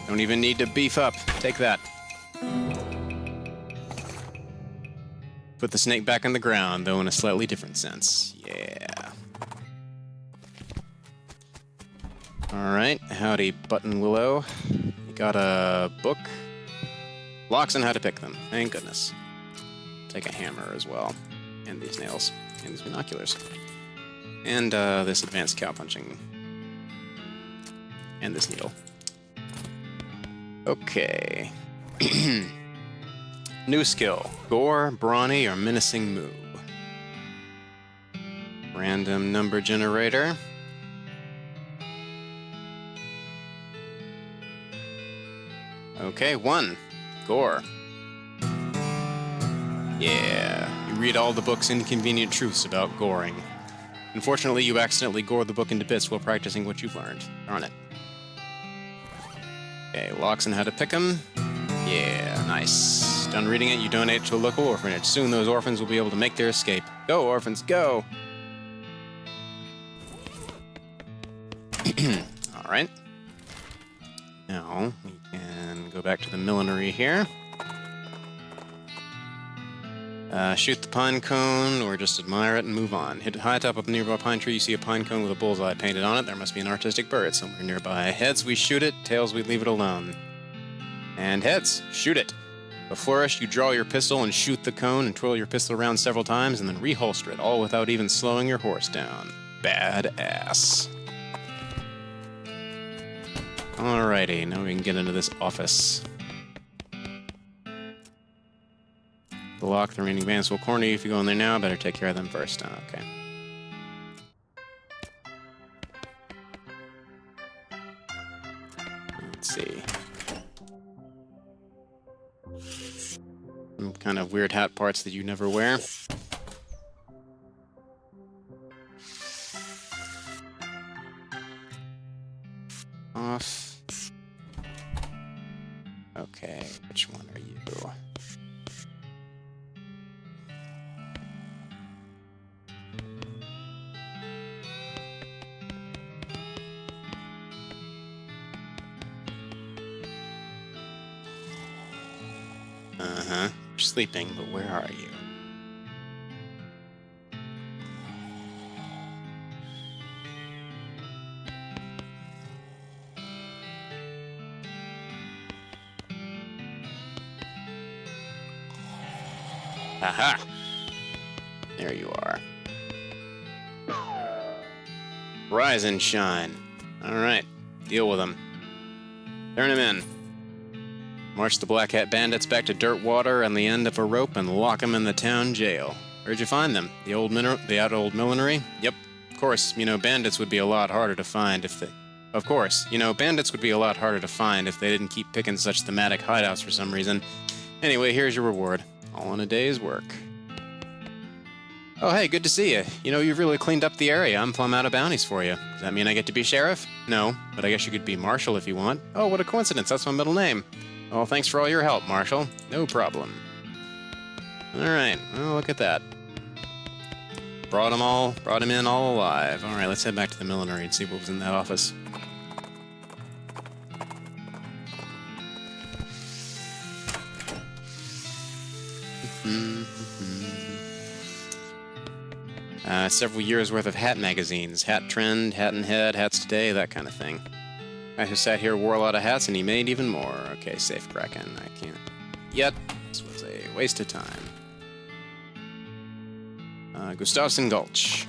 Don't even need to beef up. Take that. Put the snake back on the ground, though in a slightly different sense. Yeah. Alright, howdy, Button Willow. You got a book? Locks on how to pick them, thank goodness. Take a hammer as well. And these nails. And these binoculars. And this advanced cowpunching. And this needle. Okay. New skill. Gore, brawny, or menacing moo. Random number generator. Okay, 1. Gore. Yeah. You read all the book's inconvenient truths about goring. Unfortunately, you accidentally gore the book into bits while practicing what you've learned. Darn it. Okay, locks on how to pick 'em. Yeah, nice. Done reading it, you donate to a local orphanage. Soon those orphans will be able to make their escape. Go, orphans, go! Alright. Now, we can go back to the millinery here. Shoot the pine cone, or just admire it and move on. Hit high top of a nearby pine tree, you see a pine cone with a bullseye painted on it. There must be an artistic bird somewhere nearby. Heads, we shoot it. Tails, we leave it alone. And heads, shoot it. A flourish, you draw your pistol and shoot the cone and twirl your pistol around several times and then reholster it, all without even slowing your horse down. Badass. Alrighty, now we can get into this office. The lock, the remaining bandits will corner you if you go in there now. Better take care of them first. Oh, okay. Let's see. Some kind of weird hat parts that you never wear. Off. Okay, which one are you? Uh-huh. You're sleeping, but where are you? Aha! There you are. Rise and shine. Alright, deal with them. Turn him in. March the Black Hat Bandits back to Dirtwater on the end of a rope and lock them in the town jail. Where'd you find them? The old millinery? Yep. Of course, bandits would be a lot harder to find if they... bandits would be a lot harder to find if they didn't keep picking such thematic hideouts for some reason. Anyway, here's your reward. All in a day's work. Oh, hey, good to see you. You've really cleaned up the area. I'm plumb out of bounties for you. Does that mean I get to be sheriff? No, but I guess you could be marshal if you want. Oh, what a coincidence. That's my middle name. Well, thanks for all your help, Marshal. No problem. Alright, well, look at that. Brought him in all alive. Alright, let's head back to the millinery and see what was in that office. Several years worth of hat magazines. Hat Trend, Hat and Head, Hats Today, that kind of thing. Guy who sat here wore a lot of hats and he made even more. Okay, safe Kraken. I can't yet. This was a waste of time. Gustavson Gulch.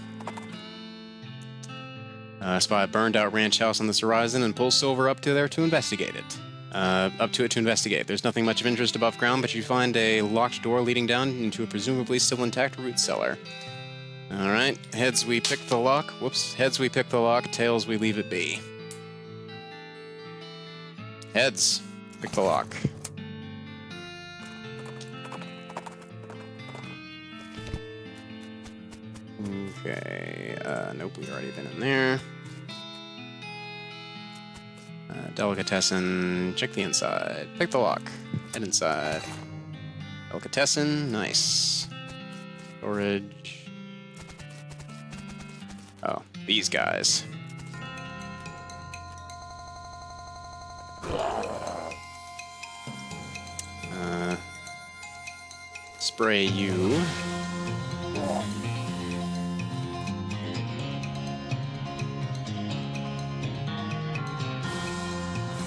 Spy a burned out ranch house on this horizon and pull Silver up to it to investigate. There's nothing much of interest above ground, but you find a locked door leading down into a presumably still intact root cellar. Alright, heads we pick the lock. Heads we pick the lock, tails we leave it be. Heads, pick the lock. Okay, nope, we've already been in there. Delicatessen, check the inside. Pick the lock. Head inside. Delicatessen, nice. Storage. Oh, these guys. Spray you.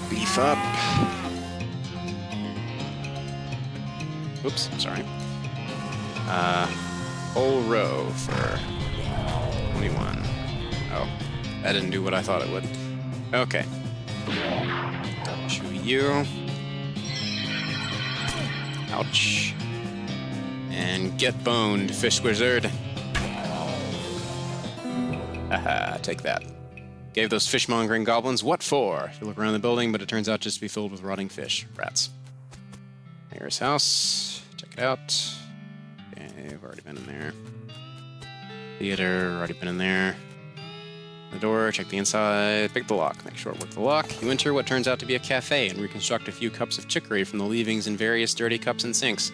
Beef up. Oops, sorry. Whole row for 21. Oh, that didn't do what I thought it would. Okay. Chew you. Ouch. And get boned, fish wizard. Haha, take that. Gave those fishmongering goblins what for? You look around the building, but it turns out just to be filled with rotting fish. Rats. Here's house. Check it out. Okay, I've already been in there. Theater, already been in there. The door, check the inside, pick the lock, make sure it worked the lock. You enter what turns out to be a cafe and reconstruct a few cups of chicory from the leavings in various dirty cups and sinks.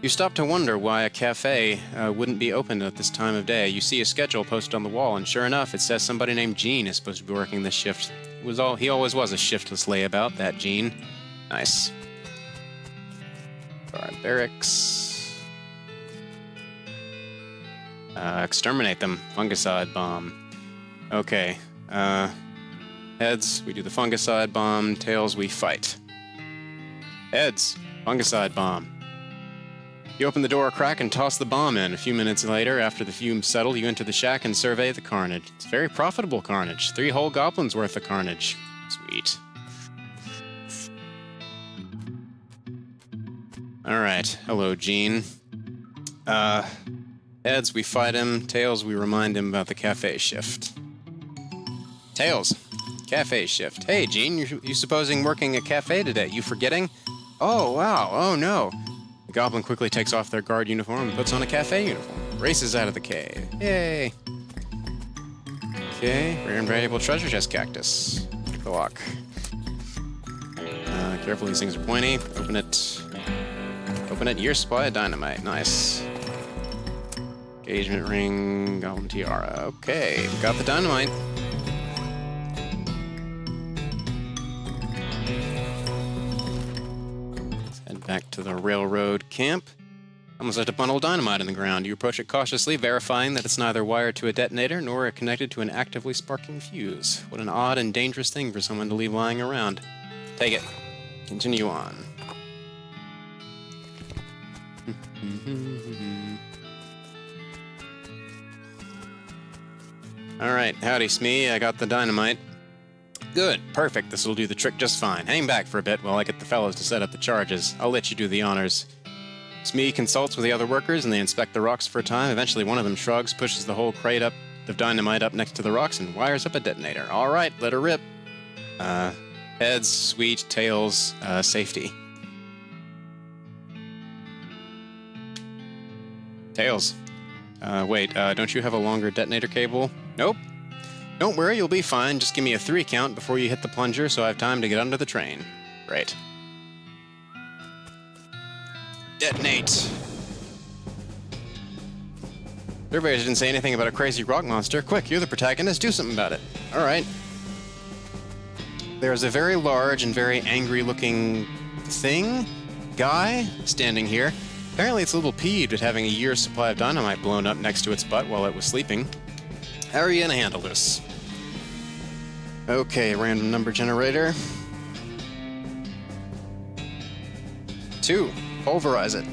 You stop to wonder why a cafe wouldn't be open at this time of day. You see a schedule posted on the wall, and sure enough, it says somebody named Gene is supposed to be working this shift. He always was a shiftless layabout, that Gene. Nice. Guard barracks. Exterminate them. Fungicide bomb. Okay. Heads, we do the fungicide bomb. Tails, we fight. Heads, fungicide bomb. You open the door a crack and toss the bomb in. A few minutes later, after the fumes settle, you enter the shack and survey the carnage. It's very profitable carnage. 3 whole goblins worth of carnage. Sweet. Alright. Hello, Gene. Heads, we fight him. Tails, we remind him about the cafe shift. Tails, cafe shift. Hey, Gene, you supposing working a cafe today? You forgetting? Oh, wow. Oh, no. The goblin quickly takes off their guard uniform and puts on a cafe uniform. Races out of the cave. Yay. Okay, rare and valuable treasure chest cactus. Clock. Careful, these things are pointy. Open it. Open it. Year supply of dynamite. Nice. Engagement ring. Goblin tiara. Okay, got the dynamite. Let's head back to the railroad camp. Almost left a bundle of dynamite in the ground. You approach it cautiously, verifying that it's neither wired to a detonator nor connected to an actively sparking fuse. What an odd and dangerous thing for someone to leave lying around. Take it. Continue on. Alright, howdy Smee, I got the dynamite. Good, perfect, this will do the trick just fine. Hang back for a bit while I get the fellows to set up the charges. I'll let you do the honors. Smee consults with the other workers and they inspect the rocks for a time. Eventually one of them shrugs, pushes the whole crate of dynamite up next to the rocks and wires up a detonator. Alright, let her rip. Heads, sweet, tails, safety. Tails. Wait, don't you have a longer detonator cable? Nope. Don't worry, you'll be fine. Just give me a 3 count before you hit the plunger so I have time to get under the train. Great. Detonate. Everybody didn't say anything about a crazy rock monster. Quick, you're the protagonist. Do something about it. All right. There's a very large and very angry-looking guy, standing here. Apparently it's a little peeved at having a year's supply of dynamite blown up next to its butt while it was sleeping. How are you gonna handle this? Okay, random number generator. 2. Pulverize it.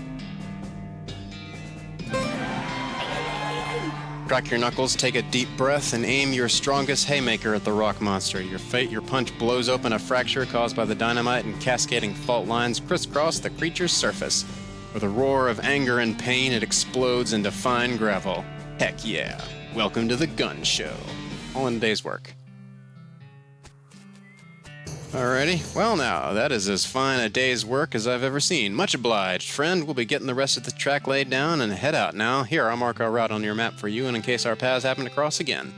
Crack your knuckles, take a deep breath, and aim your strongest haymaker at the rock monster. Your punch blows open a fracture caused by the dynamite, and cascading fault lines crisscross the creature's surface. With a roar of anger and pain, it explodes into fine gravel. Heck yeah. Welcome to the gun show. All in a day's work. Alrighty, well now, that is as fine a day's work as I've ever seen. Much obliged, friend. We'll be getting the rest of the track laid down and head out now. Here, I'll mark our route on your map for you and in case our paths happen to cross again.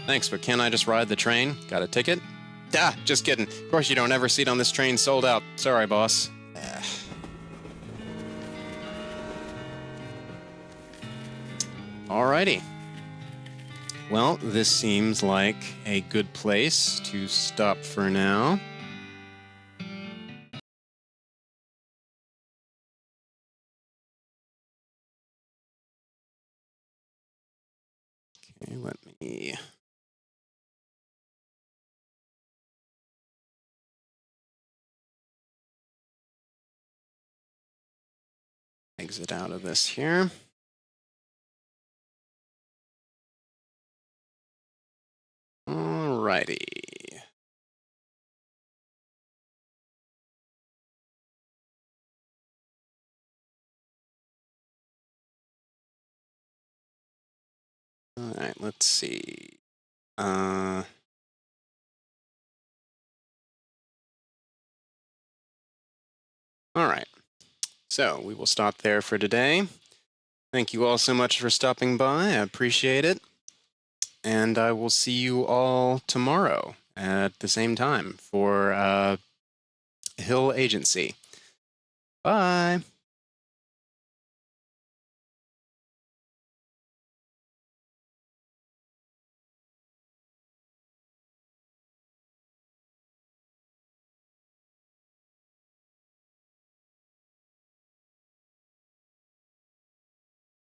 Thanks, but can I just ride the train? Got a ticket? Ah, just kidding. Of course you don't ever seat on this train sold out. Sorry, boss. Alrighty. Well, this seems like a good place to stop for now. Okay, let me... exit out of this here. Alrighty. Alright, let's see. Alright. So, we will stop there for today. Thank you all so much for stopping by. I appreciate it. And I will see you all tomorrow at the same time for Hill Agency. Bye.